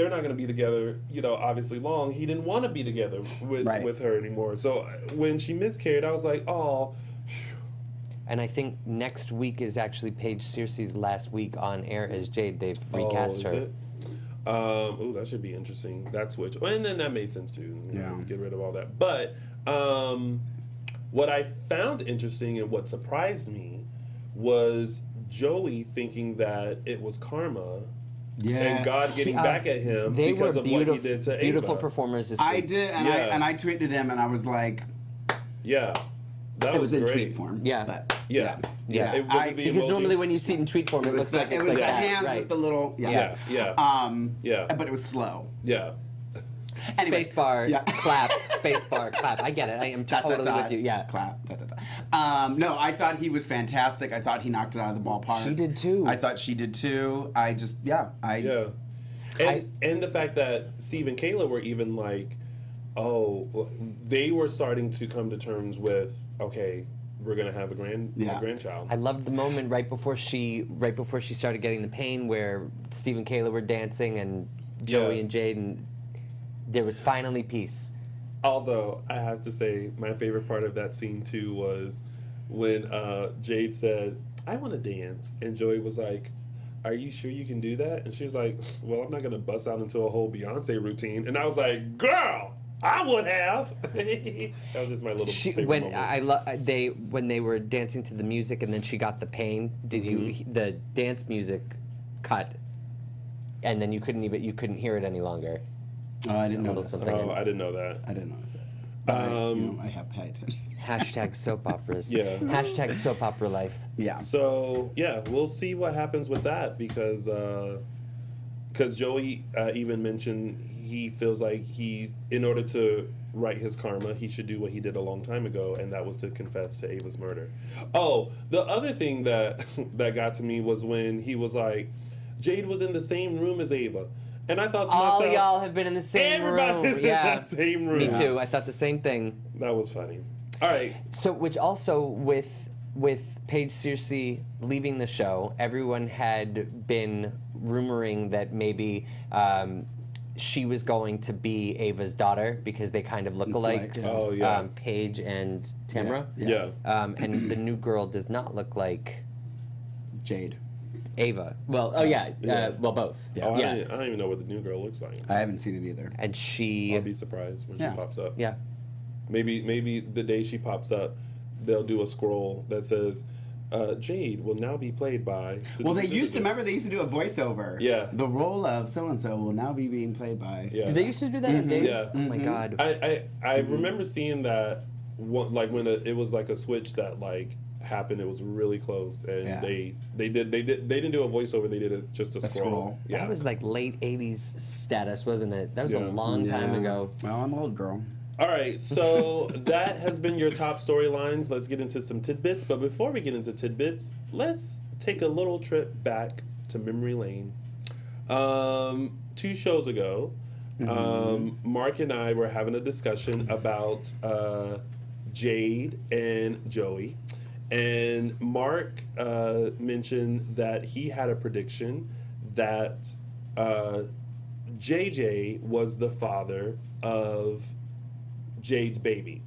not gonna be together, obviously long. He didn't want to be together Right. with her anymore. So when she miscarried, I was like, oh. And I think next week is actually Paige Searcy's last week on air as Jade. They've recast is her. it? That should be interesting. That switch. And then that made sense too. Yeah. Get rid of all that. But what I found interesting and what surprised me was Joey thinking that it was karma and God getting back at him They because were of what he did to beautiful Ava. performers this I week. did, and Yeah. I tweeted him, and I was like, Yeah. That it was in great. tweet form. Yeah. But, Yeah. Yeah. It wasn't the Because emoji. normally when you see it in tweet form, it looks like it it's was like the that. hands right. with the little Yeah. Yeah. But it was slow. Yeah. Anyway, Space bar, yeah. clap, space bar, clap. I get it. I am Dot, dot, totally dot, with you. Yeah. Clap. Dot, dot, dot. No, I thought he was fantastic. I thought he knocked it out of the ballpark. She did too. I thought she did too. Yeah. And the fact that Steve and Kayla were even like, they were starting to come to terms with, okay, we're gonna have a grandchild. I loved the moment right before she started getting the pain where Steve and Kayla were dancing and Joey Yeah. and Jade, and there was finally peace. Although I have to say, my favorite part of that scene too was when Jade said, "I want to dance," and Joey was like, "Are you sure you can do that?" And she was like, "Well, I'm not gonna bust out into a whole Beyonce routine." And I was like, "Girl, I would have." That was just my little favorite moment. When they were dancing to the music and then she got the pain. Did the dance music cut, and then you couldn't hear it any longer. Oh, I didn't Little notice. something. Oh, I didn't know that. I didn't notice it. But I have paid attention. Hashtag soap operas. Yeah. Hashtag soap opera life. Yeah. So yeah, we'll see what happens with that because Joey even mentioned he feels like in order to right his karma, he should do what he did a long time ago, and that was to confess to Ava's murder. Oh, the other thing that got to me was when he was like, Jade was in the same room as Ava. And I thought to All myself, y'all have been in the same everybody's room. in Yeah. that same room. Me too. I thought the same thing. That was funny. All right. So, which also with Paige Searcy leaving the show, everyone had been rumoring that maybe she was going to be Ava's daughter because they kind of look alike. Yeah. Oh, yeah. Paige and Tamra. Yeah. And the new girl does not look like Jade. Ava. Well, well, both. Yeah. Oh, Yeah. I don't even know what the new girl looks like. I haven't seen it either. And she. I'll be surprised when Yeah. she pops up. Yeah. Maybe the day she pops up, they'll do a scroll that says, Jade will now be played by. Well, they used to remember they used to do a voiceover. Yeah. The role of so and so will now be being played by. Yeah. Did they used to do that in days? Yeah. Oh my god. I remember seeing that like when it was like a switch that like happened. It was really close, and Yeah. they didn't do a voiceover. They did it just a scroll. Yeah. That was like late 80s status, wasn't it? That was a Yeah. long time ago. Well, I'm an old girl. All right, so that has been your top storylines. Let's get into some tidbits. But before we get into tidbits, let's take a little trip back to memory lane. 2 shows ago, Mark and I were having a discussion about Jade and Joey. And Mark mentioned that he had a prediction that JJ was the father of Jade's baby.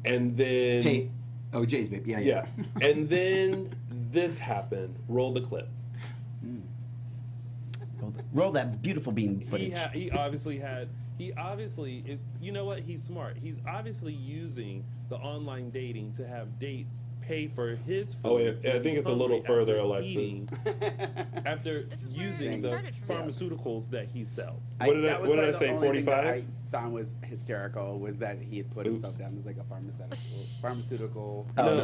And then... Hey. Oh, Jay's baby. Yeah, Yeah. And then this happened. Roll the clip. Roll that beautiful bean footage. He obviously, you know what? He's smart. He's obviously using the online dating to have dates pay for his food. Oh, yeah, I think it's a little further, Alexis. After This is where using it the started for me. pharmaceuticals that he sells. That was What did I the say? only thing that 45? I found was hysterical was that he had put himself down as like a pharmaceutical. Oh, No,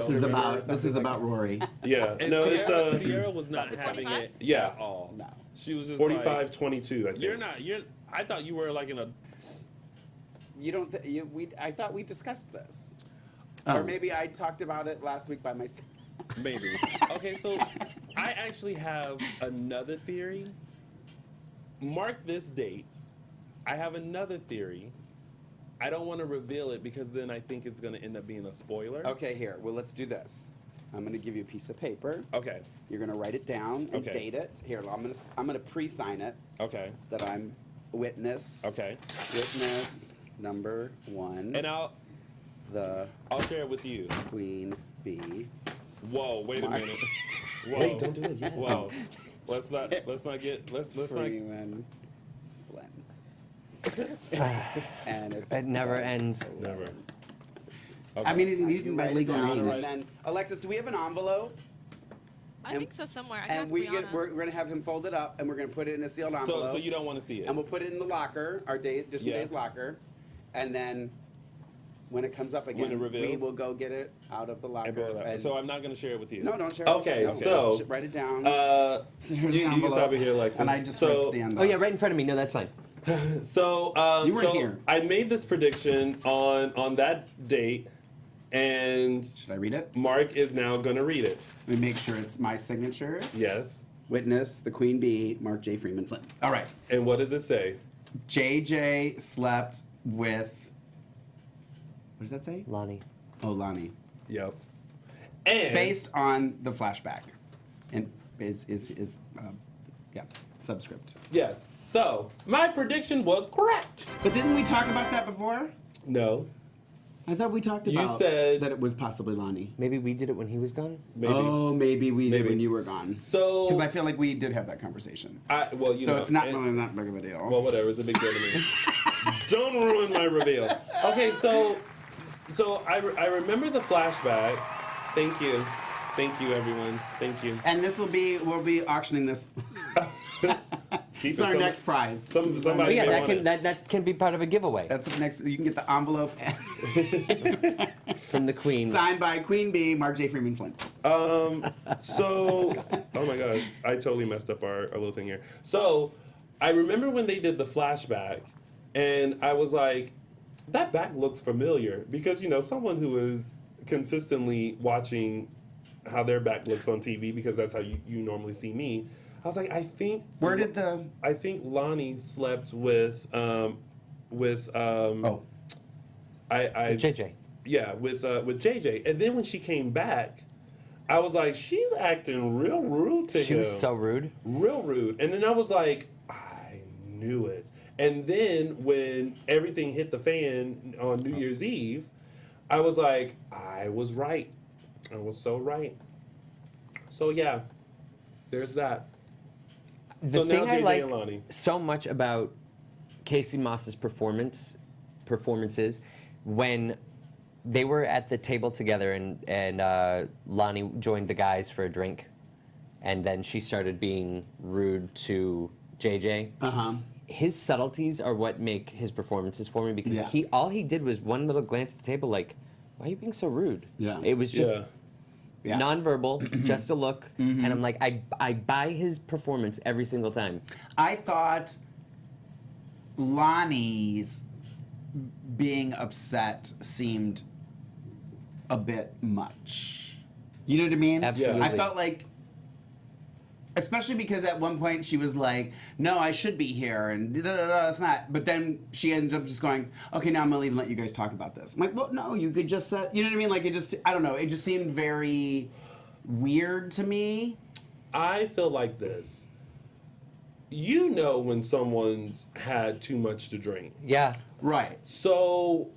this is about Rory. Yeah. And no, Sierra, it's Sierra was not It's having 45? it Yeah. at all. No. She was just 45, 22, I think. You're. I thought you were like in a. You don't. I thought we discussed this, Oh. or maybe I talked about it last week by myself. Maybe. Okay, so I actually have another theory. Mark this date. I have another theory. I don't want to reveal it because then I think it's going to end up being a spoiler. Okay, here. Well, let's do this. I'm gonna give you a piece of paper. Okay. You're gonna write it down and Okay. date it. Here, I'm gonna pre-sign it Okay. that I'm witness. Okay. Witness number 1. And I'll share it with you. Queen bee. Whoa, wait a Mark. minute. Whoa. Wait, don't do it yet. Whoa. Let's not get Freeman Flynn. And it's It never ends. never. 16. I mean, you You can by write it legal down, name. and then Alexis, do we have an envelope? I And- think so somewhere. I can And ask we're Brianna. gonna have him fold it up, and we're gonna put it in a sealed envelope. So you don't want to see it. and we'll put it in the locker, our Dishin Yeah. Days locker, and then when it comes up When again, it reveals? we will go get it out of the locker. And blow it up. and- So I'm not going to share it with you. no, don't share. Okay, it. so- Just write it down. So here's you the can envelope, stop it here, Alexis. And I just So- ripped the end Oh yeah, off. right in front of me. No, that's fine. So You weren't so here. I made this prediction on that date, and Should I read it? Mark is now going to read it. Let me make sure it's my signature. Yes. Witness, the Queen Bee, Mark J. Freeman Flynn. All right. And what does it say? JJ slept with. What does that say? Lonnie. Oh, Lonnie. Yep. And Based on the flashback, and is yeah, subscript. yes. So my prediction was correct. But didn't we talk about that before? No. I thought we talked You about said- that it was possibly Lonnie. Maybe we did it when he was gone. Maybe. Oh, maybe we did Maybe. when you were gone. So Because I feel like we did have that conversation. well, you So know, it's not and- really that big of a deal. Well, whatever. It's a big deal to me. Don't ruin my reveal. Okay, so I remember the flashback. Thank you, everyone. Thank you. And we'll be auctioning this. Keep It's our some- next prize. somebody Oh, might yeah, that want can it. that can be part of a giveaway That's up next. You can get the envelope from the Queen. signed by Queen Bee, Mark J. Freeman Flynn. So, oh my gosh, I totally messed up our little thing here. So, I remember when they did the flashback, and I was like, that back looks familiar because someone who is consistently watching how their back looks on TV because that's how you normally see me. I was like, I think Lonnie slept with Oh, JJ. Yeah, with JJ. And then when she came back, I was like, she's acting real rude to him. She was so rude. Real rude. And then I was like, I knew it. And then when everything hit the fan on New Year's Eve, I was like, I was right. I was so right. So yeah, there's that. The So now thing I JJ like and Lonnie. so much about Casey Moss's performances when they were at the table together, and Lonnie joined the guys for a drink, and then she started being rude to JJ. His subtleties are what make his performances for me, because all he did was one little glance at the table, like, why are you being so rude? It was just nonverbal, just a look, and I'm like, I buy his performance every single time. I thought Lonnie's being upset seemed a bit much. You know what I mean? Absolutely. I felt like, especially because at one point she was like, no, I should be here, and it's not. But then she ends up just going, okay, now I'm gonna leave and let you guys talk about this. I'm like, well, no, you could just say, you know what I mean? Like, it just, I don't know, it just seemed very weird to me. I feel like this. You know when someone's had too much to drink. Yeah. Right. So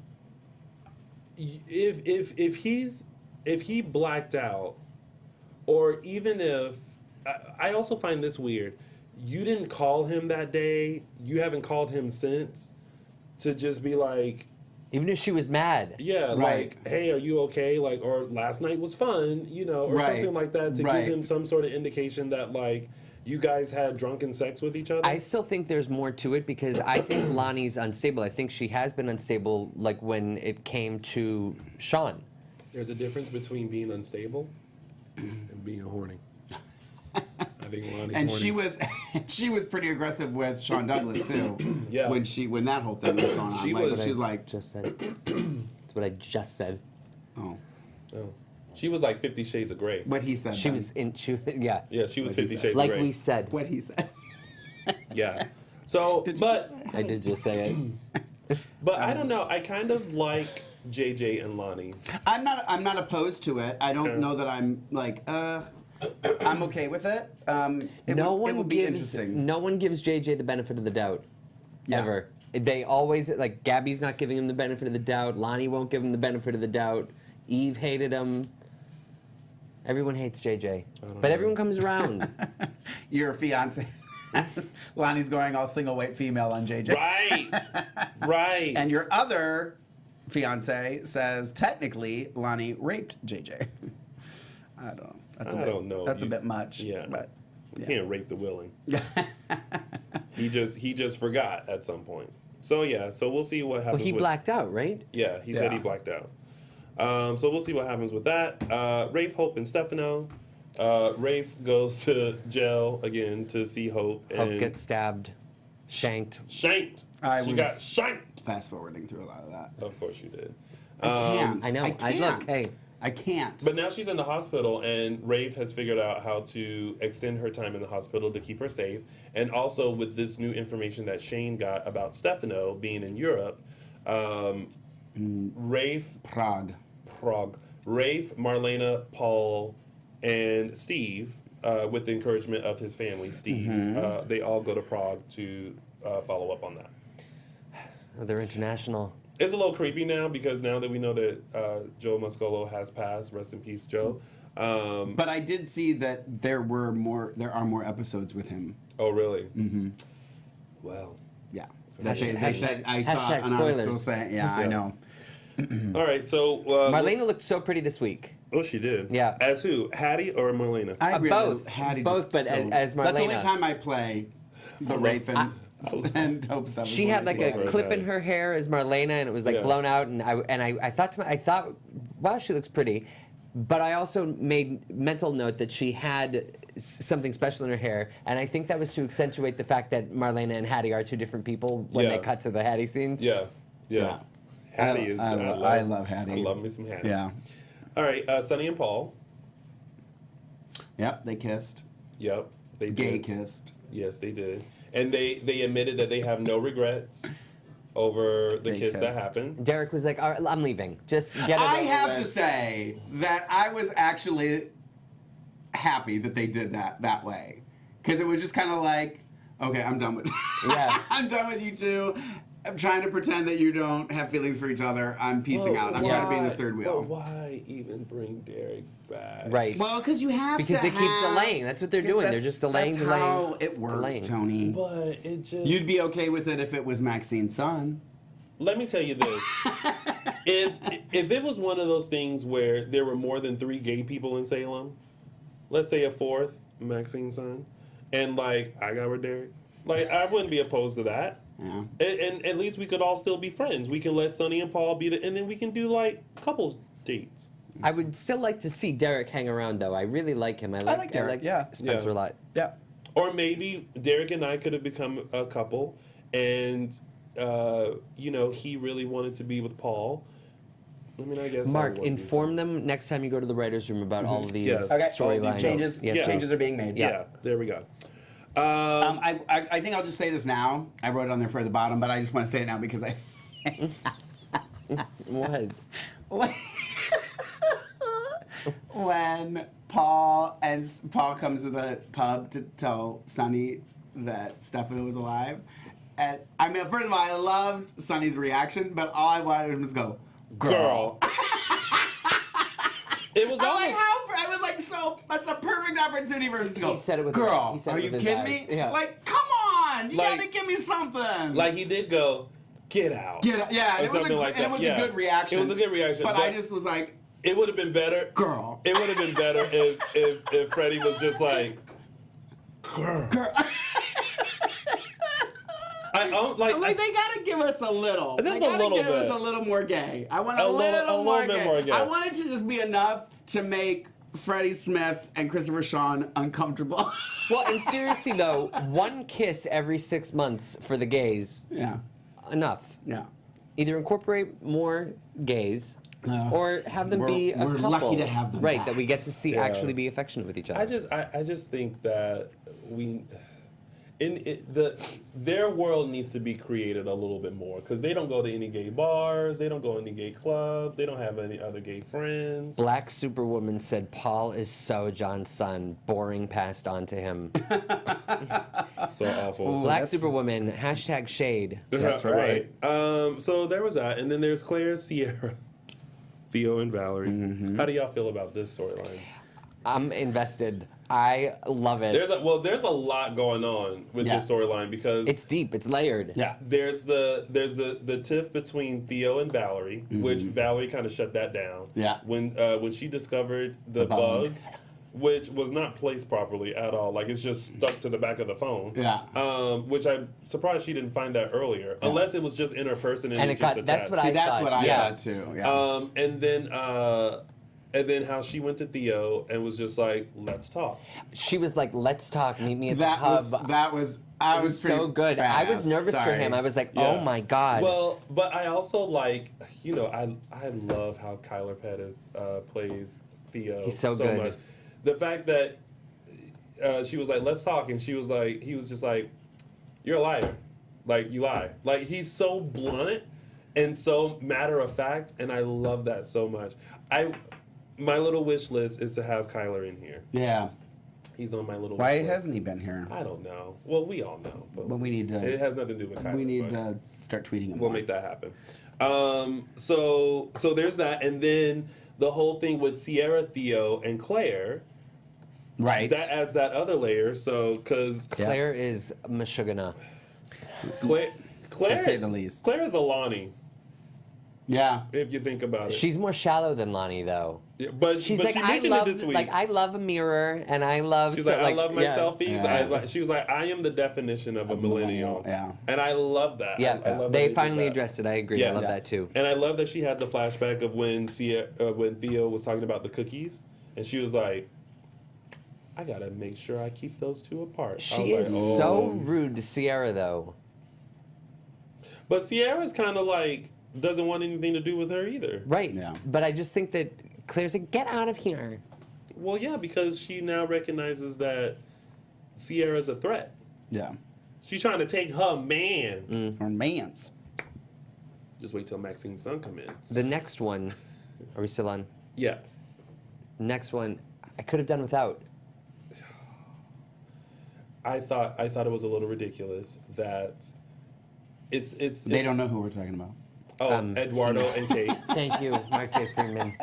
if he blacked out, or even if I also find this weird, you didn't call him that day, you haven't called him since, to just be like, even if she was mad. yeah, like, hey, are you okay? Like, or last night was fun, you know, or something like that, to give him some sort of indication that, like, you guys had drunken sex with each other. I still think there's more to it, because I think Lonnie's unstable. I think she has been unstable, like when it came to Sean. There's a difference between being unstable and being horny. I think Lonnie's And horny. she was pretty aggressive with Sean Douglas too. Yeah. When that whole thing was going on. She was like, just said. That's what I just said. Oh. Oh. She was like 50 Shades of Grey. What he said. She was in. Yeah. Yeah, she was Like 50 he said. Shades of Like Grey. we said. What he said. Yeah. So, but I did just say it. but I don't know. I kind of like JJ and Lonnie. I'm not opposed to it. I don't know that I'm like I'm okay with it. It would be interesting. No one gives JJ the benefit of the doubt. Yeah. Ever. They always, like, Gabby's not giving him the benefit of the doubt. Lonnie won't give him the benefit of the doubt. Eve hated him. Everyone hates JJ. But everyone comes around. Your fiance. Lonnie's going all single white female on JJ. Right. Right. And your other fiance says technically Lonnie raped JJ. I don't know. I don't know. That's a bit much. Yeah. But you can't rape the willing. He just forgot at some point. So yeah, so we'll see what happens. Well, he blacked out, right? Yeah, he said he blacked out. So we'll see what happens with that. Rafe, Hope, and Stefano. Rafe goes to jail again to see Hope. And Hope gets stabbed, shanked. Shanked. I She was- got shanked. fast forwarding through a lot of that. Of course you did. I can't. I know. I can't. Look, hey. I can't. But now she's in the hospital, and Rafe has figured out how to extend her time in the hospital to keep her safe. And also with this new information that Shane got about Stefano being in Europe, Rafe, Prague. Rafe, Marlena, Paul, and Steve, with the encouragement of his family, Steve, they all go to Prague to follow up on that. Oh, they're international. It's a little creepy now, because now that we know that Joe Muscolo has passed, rest in peace, Joe. But I did see that there are more episodes with him. Oh, really? Mm-hmm. Well. Yeah. Hashtag- I saw hashtag an article spoilers. saying, yeah, I know. All right, so... Marlena looked so pretty this week. Oh, she did? Yeah. As who? Hattie or Marlena? I really both. Hattie Both, just but don't- as That's the only Marlena. time I play the Rafe and Hope stuff. She had like a clip in her hair as Marlena, and it was like blown out. And I thought, wow, she looks pretty. But I also made mental note that she had something special in her hair, and I think that was to accentuate the fact that Marlena and Hattie are two different people when they cut to the Hattie scenes. Yeah. Hattie is... I love Hattie. I love me some Hattie. Yeah. All right, Sonny and Paul. Yep, they kissed. Yep, they Gay did. kissed. Yes, they did. And they admitted that they have no regrets over the They kiss that kissed. happened. Derek was like, "All right, I'm leaving. Just get it I over have to with." say that I was actually happy that they did that way, because it was just kind of like, okay, I'm done with. Yeah. I'm done with you two. I'm trying to pretend that you don't have feelings for each other. I'm piecing out. I'm trying to be in the third wheel. But why even bring Derek back? Right. Well, because you have Because to they keep delaying. That's what they're doing. They're just delaying, that's delaying, how it works, delaying. Tony. But it just... You'd be okay with it if it was Maxine's son. let me tell you this. If it was one of those things where there were more than 3 gay people in Salem, let's say a 4th, Maxine's son, and like I got with Derek, like I wouldn't be opposed to that. Yeah. And at least we could all still be friends. We can let Sonny and Paul be and then we can do like couples dates. I would still like to see Derek hang around, though. I really like him. I like Derek, yeah. Spencer a lot. Yeah. Or maybe Derek and I could have become a couple, and you know, he really wanted to be with Paul. I mean, I guess. Mark, inform them next time you go to the writers' room about all of these Yes. Okay. storylines. Changes. Yes, Changes are being made. Yeah, there we go. I think I'll just say this now. I wrote it on there for the bottom, but I just want to say it now because I. What? When Paul comes to the pub to tell Sonny that Stefano was alive, and I mean, first of all, I loved Sonny's reaction, but all I wanted him to go, "Girl." It was I'm almost, like, how? I was like, so that's a perfect opportunity for him to go. He said it with "Girl, he said are it you with his kidding eyes. me? Yeah. Like, come on, you Like- gotta give me something." like he did go, get out. Get out. Yeah, Or and it was, something like and it that. was Yeah. a good reaction. It was a good reaction. But I just was like, It would have been better. "Girl." It would have been better if Freddie was just like, girl. I don't like. I'm like, they gotta give us a little. Just They a gotta little give us bit. a little more gay. I want A a little little bit more gay. I want it to just be enough to make Freddie Smith and Christopher Sean uncomfortable. Well, and seriously, though, 1 kiss every 6 months for the gays, Yeah. enough. Yeah. Either incorporate more gays or have them be a we're couple. lucky to have them Right, back. that we get to see actually be affectionate with each other. I just think that their world needs to be created a little bit more because they don't go to any gay bars, they don't go to any gay clubs, they don't have any other gay friends. Black Superwoman said Paul is so John's son, boring passed on to him. So awful. Black Superwoman, hashtag shade. That's right. So there was that, and then there's Claire, Sierra, Theo, and Valerie. Mm-hmm. How do y'all feel about this storyline? I'm invested. I love it. There's a lot going on with this storyline because It's deep. It's layered. Yeah. there's the tiff between Theo and Valerie, which Valerie kind of shut that down. Yeah. When she discovered the bug, which was not placed properly at all, like it's just stuck to the back of the phone. Yeah. Which I'm surprised she didn't find that earlier, unless it was just in her person and And it it just got. That's attached. what I See, that's thought. what I yeah. thought too. Yeah. And then how she went to Theo and was just like, let's talk. She was like, "Let's talk. Meet me at that the was pub." that was I It was was so pretty good. I was fast. nervous for Sorry. him. I was like, Yeah. "Oh my god." Well, but I also like, you know, I love how Kyler Pettis plays Theo. He's so good. much. The fact that she was like, let's talk, and he was just like, you're a liar, like you lie. Like he's so blunt and so matter of fact, and I love that so much. My little wish list is to have Kyler in here. Yeah. He's on my little. Why wish list. hasn't he been here? I don't know. Well, we all know, but But we need to. it has nothing to do with Kyler. We need but- to start tweeting him. We'll more. make that happen. So there's that, and then the whole thing with Sierra, Theo, and Claire. Right. That adds that other layer. So because Claire is Meshuggah. Claire, To say the least. Claire is a Lonnie, Yeah. if you think about it. She's more shallow than Lonnie, though. Yeah, but She's but like, she I mentioned love, it this week. like, I love a mirror, and I love. She's so, like, I love my yeah. selfies. Yeah. She was like, I am the definition of a millennial. Yeah. And I love that. Yeah, I love they that finally did that. addressed it. I agree. I love that too. And I love that she had the flashback of when when Theo was talking about the cookies, and she was like, I gotta make sure I keep those two apart. I She was is like, so oh. rude to Sierra, though. But Sierra's kind of like doesn't want anything to do with her either. Right. Yeah. But I just think that Claire's like, get out of here. Well, yeah, because she now recognizes that Sierra's a threat. Yeah. She's trying to take her man. Or man's. Just wait till Maxine's son come in. The next one, are we still on? Yeah. Next one, I could have done without. I thought it was a little ridiculous that it's They don't know who we're talking about. Oh, Eduardo and Kate. Thank you, Mark J. Freeman.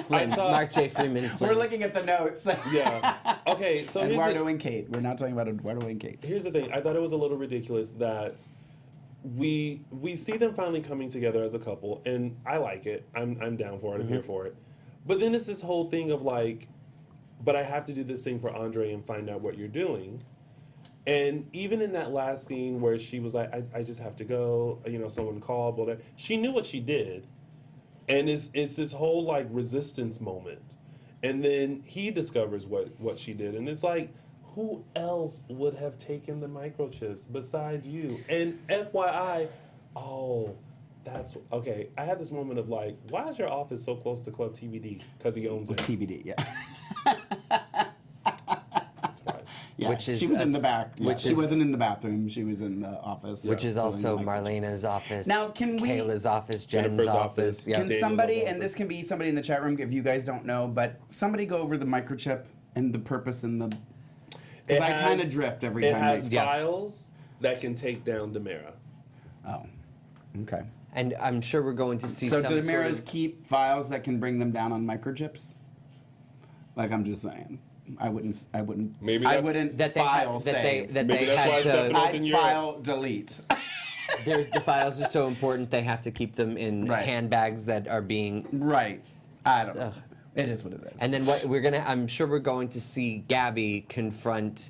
Flynn, thought- Mark J. Freeman. Flynn. We're looking at the notes. Yeah. Okay, so Eduardo and Kate. We're not talking about Eduardo and Kate. here's the thing. I thought it was a little ridiculous that we see them finally coming together as a couple, and I like it. I'm down for it. I'm here for it. But then it's this whole thing of like, but I have to do this thing for Andre and find out what you're doing. And even in that last scene where she was like, I just have to go, you know, someone called, whatever. She knew what she did. And it's this whole like resistance moment. And then he discovers what she did. And it's like, who else would have taken the microchips besides you? And FYI, that's okay. I had this moment of like, why is your office so close to Club TBD? Because he owns it. TBD, yeah. That's right. Yeah, Which is she was in the back. Yeah, which she is- wasn't in the bathroom. She was in the office. Which is doing also the microchips. Marlena's office. Now, can we- Kayla's office, Jen's Jennifer's office. office. Yeah. Can Daniel's somebody, office. and this can be somebody in the chat room if you guys don't know, but somebody go over the microchip and the purpose and the. Because I kind of drift every time. It has they- files that can take down Demera. Oh, okay. And I'm sure we're going to see So some do sort Demaras of... keep files that can bring them down on microchips? Like I'm just saying, I wouldn't. Maybe I that's- wouldn't that they file had, that save. they Maybe that's why had it's definitely- to. in I'd Europe. file delete. The files are so important they have to keep them in Right. handbags that are being. Right. I don't know. Ugh. It is what it is. And then what we're gonna, I'm sure we're going to see Gabby confront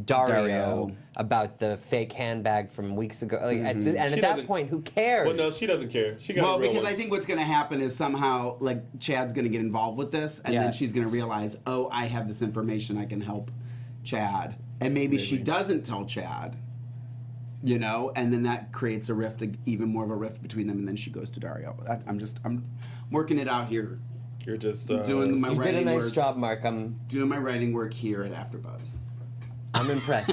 Dario about the fake handbag from weeks ago. Like, and She at that doesn't- point, who cares? Well, no, she doesn't care. She got Well, a real because one. I think what's going to happen is somehow, like, Chad's going to get involved with this, and Yeah. then she's going to realize, oh, I have this information, I can help Chad. And maybe she doesn't tell Chad, you know, and then that creates a rift, even more of a rift between them, and then she goes to Dario. I'm working it out here. You're just Doing my You did a writing nice work. job, Mark. Doing my writing work here at AfterBuzz. I'm impressed.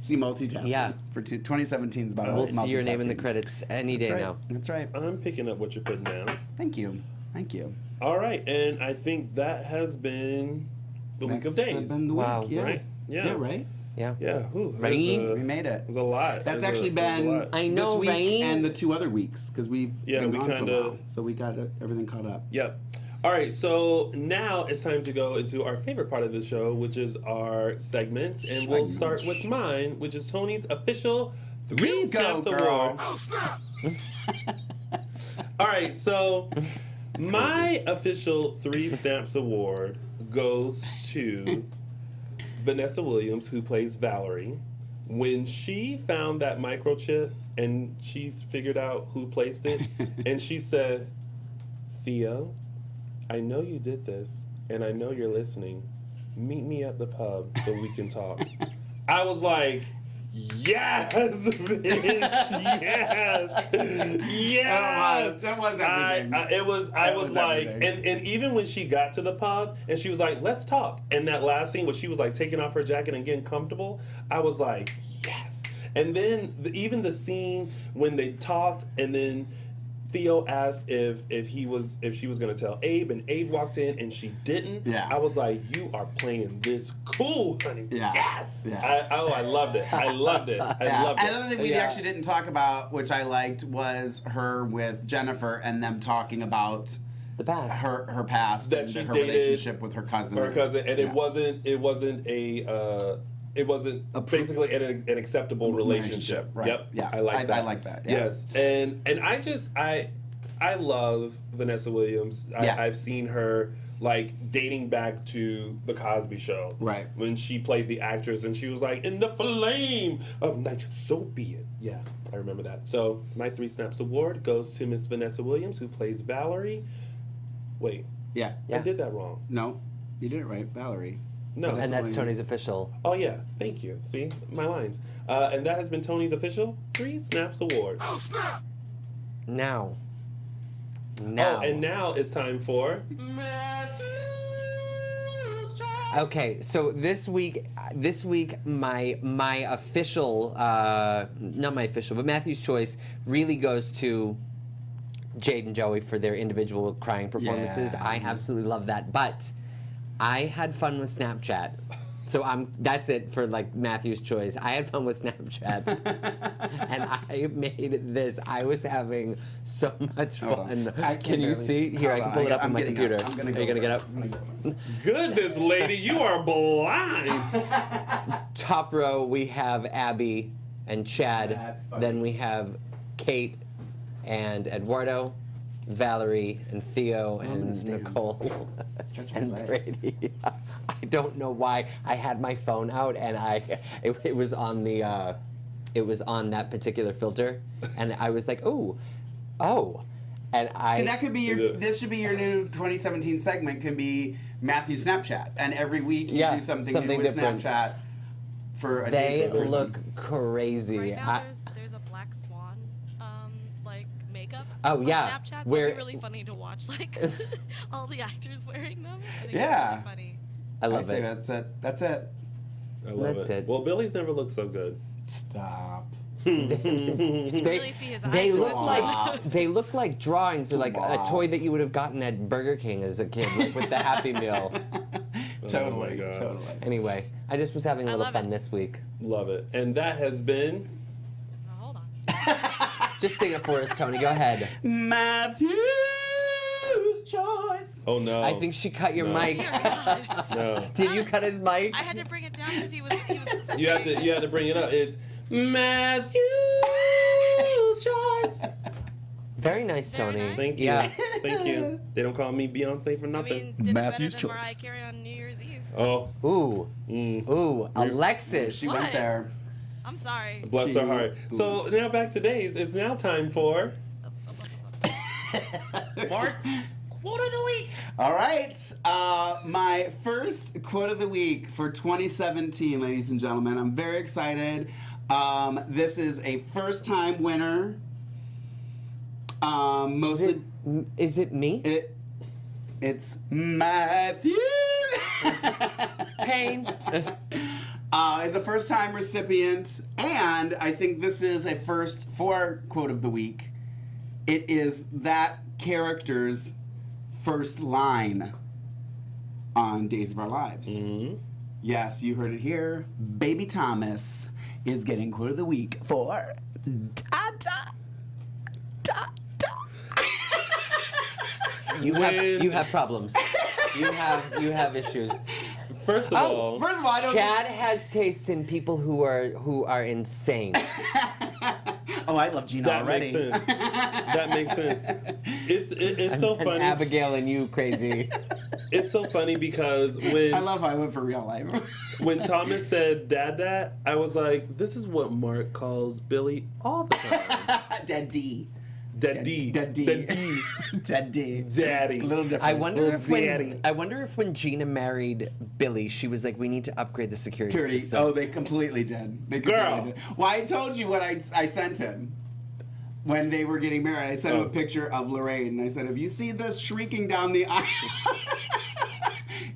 See, multitasking. Yeah. For 2017 is about We'll see your name in the multitasking. credits any day That's right. now. That's right. I'm picking up what you're putting down. Thank you. Thank you. All right, and I think that has been the week of That's days. been the Wow. week, yeah. Right? Yeah. Yeah, right? Yeah. Yeah, whew, Right? there's We made it. There's a lot. That's There's actually there's a been lot. I know, this week right? and the 2 other weeks because we've Yeah, been we gone for a kinda- while. So we got everything caught up. Yep. All right, so now it's time to go into our favorite part of the show, which is our segments, and we'll start with mine, which is Tony's official 3 You go, Snaps girl. Award. All right, so my official 3 Snaps Award goes to Vanessa Williams, who plays Valerie. When she found that microchip and she's figured out who placed it, and she said, Theo, I know you did this, and I know you're listening. Meet me at the pub so we can talk. I was like, yes, bitch, yes, yes. That was everything. I was was like, everything. and even when she got to the pub and she was like, let's talk. And that last scene where she was like taking off her jacket and getting comfortable, I was like, yes. And then even the scene when they talked and then Theo asked if she was gonna tell Abe, and Abe walked in and she didn't. Yeah. I was like, you are playing this cool, honey. Yeah. Yes. Yeah. I loved it. I loved it. I loved it. Another thing we actually didn't talk about, which I liked, was her with Jennifer and them talking about The past. her past That and she her dated relationship with her cousin. Her cousin, and Yeah. it wasn't basically an acceptable relationship. Right. Yep. Yeah. I like that. I like that. Yeah. Yes. And I love Vanessa Williams. Yeah. I've seen her like dating back to the Cosby Show. Right. When she played the actress and she was like, in the flame of night, so be it. Yeah, I remember that. So my 3 Snaps Award goes to Miss Vanessa Williams, who plays Valerie. Wait, Yeah. I did that wrong. No, you did it right, Valerie. No. And that's Williams. Tony's official. Oh yeah, thank you. See, my lines. And that has been Tony's official 3 Snaps Award. Now. Oh, and now it's time for Okay, so this week, my official, not my official, but Matthew's choice really goes to Jade and Joey for their individual crying performances. Yeah. I absolutely love that, but I had fun with Snapchat. So that's it for like Matthew's choice. I had fun with Snapchat, and I made this. I was having so much fun. Can you see? Here, I can pull it up on my computer. Are you gonna get up? goodness, lady, you are blind. Top row, we have Abby and Chad. That's funny. Then we have Kate and Eduardo, Valerie and Theo gonna and stand. Nicole Stretch my and legs. Brady. I don't know why I had my phone out and it was on the it was on that particular filter, and I was like, oh, and I See, that could be your. This should be your new 2017 segment. Can be Matthew Snapchat, and every week you Yeah, do something something new with different. Snapchat for a they day's person. look crazy. Right now, there's a black swan, like makeup. Oh, on yeah, Snapchat. So where- it'd be really funny to watch, like all the actors wearing them. I think Yeah. It's really funny. I I love say it. that's it. That's it. I love That's it. it. Well, Billy's never looked so good. Stop. You can really see his They eyes. look when like it's- they look like drawings or like a Wow. toy that you would have gotten at Burger King as a kid, like with the Happy Meal. Totally. gosh. Totally. Anyway, I just was having a I little love fun it. this week. Love it. And that has been. Oh, hold on. Just sing it for us, Tony. Go ahead. Matthew's choice. Oh no. I think she cut your No. mic. Dear God. No. Did you cut his mic? I had to bring it down because he was. You have to bring it up. It's Matthew's choice. Very nice, Very Tony. nice. Thank you. Yeah. Thank you. They don't call me Beyonce for I nothing. mean, did Matthew's it better than Mariah choice. Carey on New Year's Eve. Oh, Ooh, mm, ooh, Alexis. She What? went there. I'm sorry. bless her heart. Ooh. So now back to days. It's now time for Mark Quote of the Week. All right. My first quote of the week for 2017, ladies and gentlemen. I'm very excited. This is a first-time winner. Mostly, Is it me? it's Matthew. Paine. Is a first-time recipient, and I think this is a first for quote of the week. It is that character's first line on Days of Our Lives. Mm-hmm. Yes, you heard it here. Baby Thomas is getting quote of the week for Dada. You have problems. You have issues. First of all, First of all, I don't. Chad has taste in people who are insane. Oh, I love Gina that already. makes sense. That makes sense. It's so And funny. Abigail and you crazy. It's so funny because I love how I went for real life. when Thomas said "dad," I was like, "This is what Mark calls Billy all the time." Daddy. Daddy, Daddy. daddy, Daddy. daddy. A little different. I wonder Daddy. if when Gina married Billy, she was like, we need to upgrade the security Security. system. Oh, they completely did. They Girl. completely did. Well, I told you what I sent him when they were getting married. I sent him Oh. a picture of Lorraine, and I said, "If you see this shrieking down the aisle,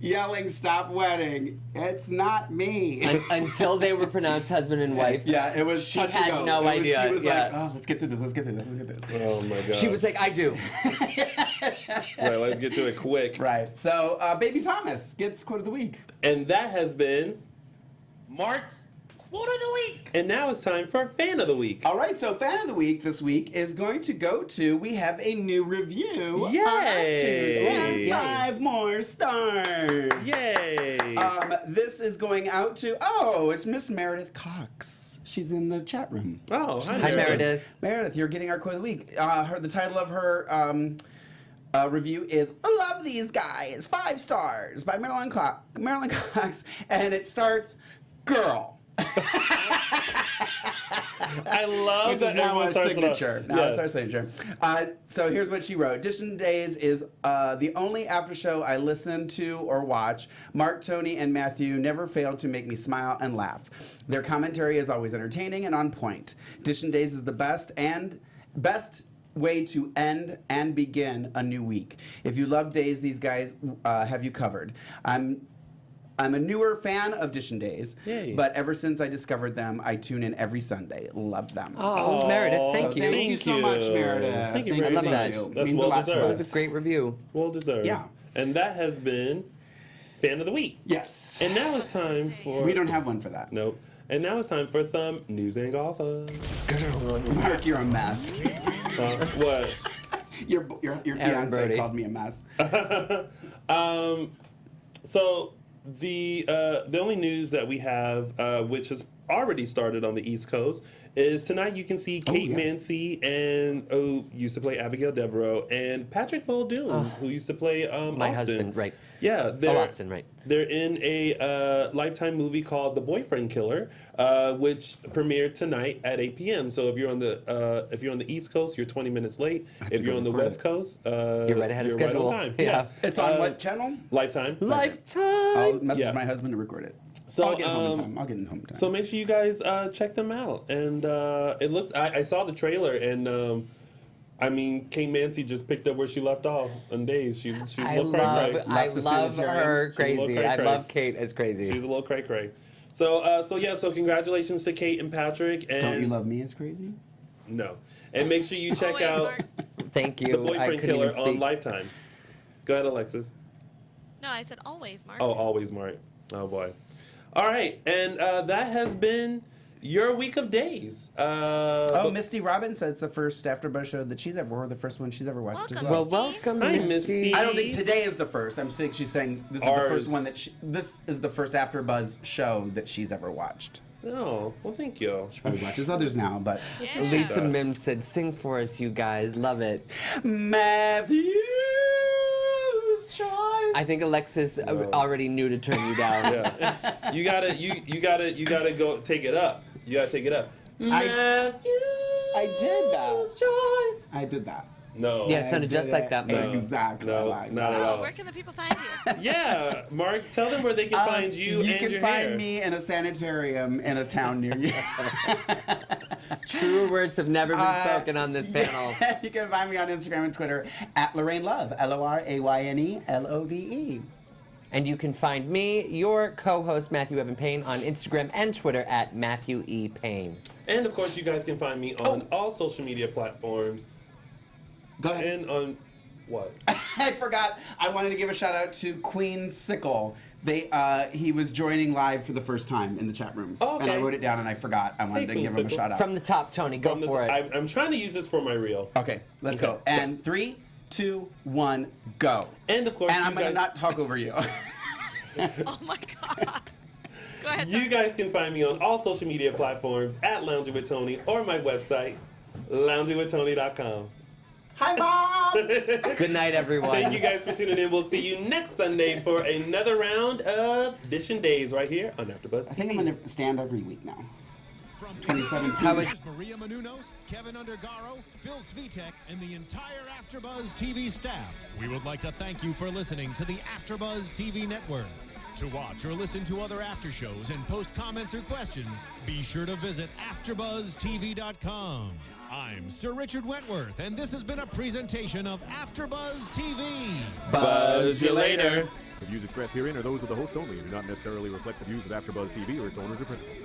yelling stop wedding, it's not me." Until they were pronounced husband and wife. Yeah, it was. She touch and had go. no It was- idea, She was yeah. like, "Oh, let's get through this. Let's get through this. Let's get through this." Oh my god. She was like, I do. right, let's get to it quick. Right. So, Baby Thomas gets quote of the week. And that has been Mark's Quote of the Week. And now it's time for Fan of the Week. All right, so fan of the week this week is going to go to. We have a new review Yay! on iTunes and Yay! 5 more stars. Yay! This is going out to. Oh, it's Miss Meredith Cox. She's in the chat room. Oh, hi, Hi, Meredith. Meredith, you're getting our quote of the week. The title of her review is "Love These Guys," 5 stars by Marilyn Cox, and it starts, "Girl." I love Which that is now everyone our starts it off. signature. Now it's our signature. So here's what she wrote. "DISHIN Days is the only after show I listen to or watch. Mark, Tony, and Matthew never fail to make me smile and laugh. Their commentary is always entertaining and on point. DISHIN Days is the best way to end and begin a new week. If you love Days, these guys have you covered. I'm a newer fan of DISHIN Days, Yay. but ever since I discovered them, I tune in every Sunday. Love them." Oh, Meredith, thank So you. thank you so much, Meredith. Thank you Thank very love much. that. That's Means well a lot to deserved. It was us. a great review. Well deserved. Yeah. And that has been Fan of the Week. Yes. And now it's time for. We don't have one for that. Nope. And now it's time for some news and gossip. Mark, you're a mess. What? Your fiance Brody. called me a mess. So the only news that we have, which is already started on the East Coast is tonight you can see Kate Mansi and who used to play Abigail Devereaux and Patrick Muldoon who used to play My Austin. husband, right. Yeah, Austin, right. They're in a Lifetime movie called The Boyfriend Killer, which premiered tonight at 8 p.m. So if you're on the East Coast, you're 20 minutes late. If you're on the West Coast, you're right ahead of schedule. Right on time. Yeah. It's on what channel? Lifetime. Lifetime. I'll message Yeah. my husband to record it. So, I'll get home in time. I'll get in home in time. So make sure you guys check them out. And it looks. I saw the trailer, and I mean, Kate Mansi just picked up where she left off on Days. She I looked cray-cray. love Left the her sanitarium. She's a little crazy. I cray-cray. love Kate as crazy. She's a little cray cray. So congratulations to Kate and Patrick. And Don't you love me as crazy? No. And make sure you check Always, out Mark. Thank you. The I Boyfriend couldn't Killer even on speak. Lifetime. Go ahead, Alexis. No, I said always, Mark. Oh, always Mark. Oh boy. All right, and that has been your week of days. Misty Robbins said it's the first AfterBuzz show that she's ever, or the first one she's ever watched as Welcome, well. Well, Steve. welcome, Hi, Misty. Misty. I don't think today is the first. I'm saying she's saying this is the Ours. first one that this is the first AfterBuzz show that she's ever watched. Oh, well, thank you. She probably watches others now, but Yeah. Lisa Mims said, "Sing for us, you guys. Love it." Matthew's choice. I think Alexis already knew to turn you down. Yeah. you gotta go take it up. You gotta take it up. I did that. Choice. I did that. No. Yeah, it sounded just like that, No. man. Exactly. No, like not that. at all. Where can the people find you? Yeah, Mark, tell them where they can find you and can your find hair. me in a sanitarium in a town near you. True words have never been spoken on this panel. Yeah, you can find me on Instagram and Twitter at Lorraine Love, LORAYNE And you can find me, your co-host Matthew Evan Paine, on Instagram and Twitter at Matthew E. Paine. And of course, you guys can find me on all social media platforms Go ahead. and on what? I forgot. I wanted to give a shout out to Queen Sickle. He was joining live for the first time in the chat room. Oh, okay. And I wrote it down and I forgot. I wanted to Queen give him a Sickle. shout out. From the top, Tony, go for it. I'm trying to use this for my reel. Okay, let's Okay. go. And 3, 2, 1, go. And of course, And I'm you going to guys- not talk over you. Oh my God. Go ahead. You Tony. guys can find me on all social media platforms at Lounging with Tony or my website, loungingwithtony.com. Hi, Mom! Good night, everyone. Thank you guys for tuning in. We'll see you next Sunday for another round of DISHIN Days right here on AfterBuzz TV. I think I'm going to stand every week now. From 2017. How is- Maria Menounos, Kevin Undergaro, Phil Svitek, and the entire AfterBuzz TV staff, we would like to thank you for listening to the AfterBuzz TV network. To watch or listen to other after shows and post comments or questions, be sure to visit AfterBuzzTV.com. I'm Sir Richard Wentworth, and this has been a presentation of AfterBuzz TV. Buzz you later. The views expressed herein are those of the hosts only and do not necessarily reflect the views of AfterBuzz TV or its owners or principals.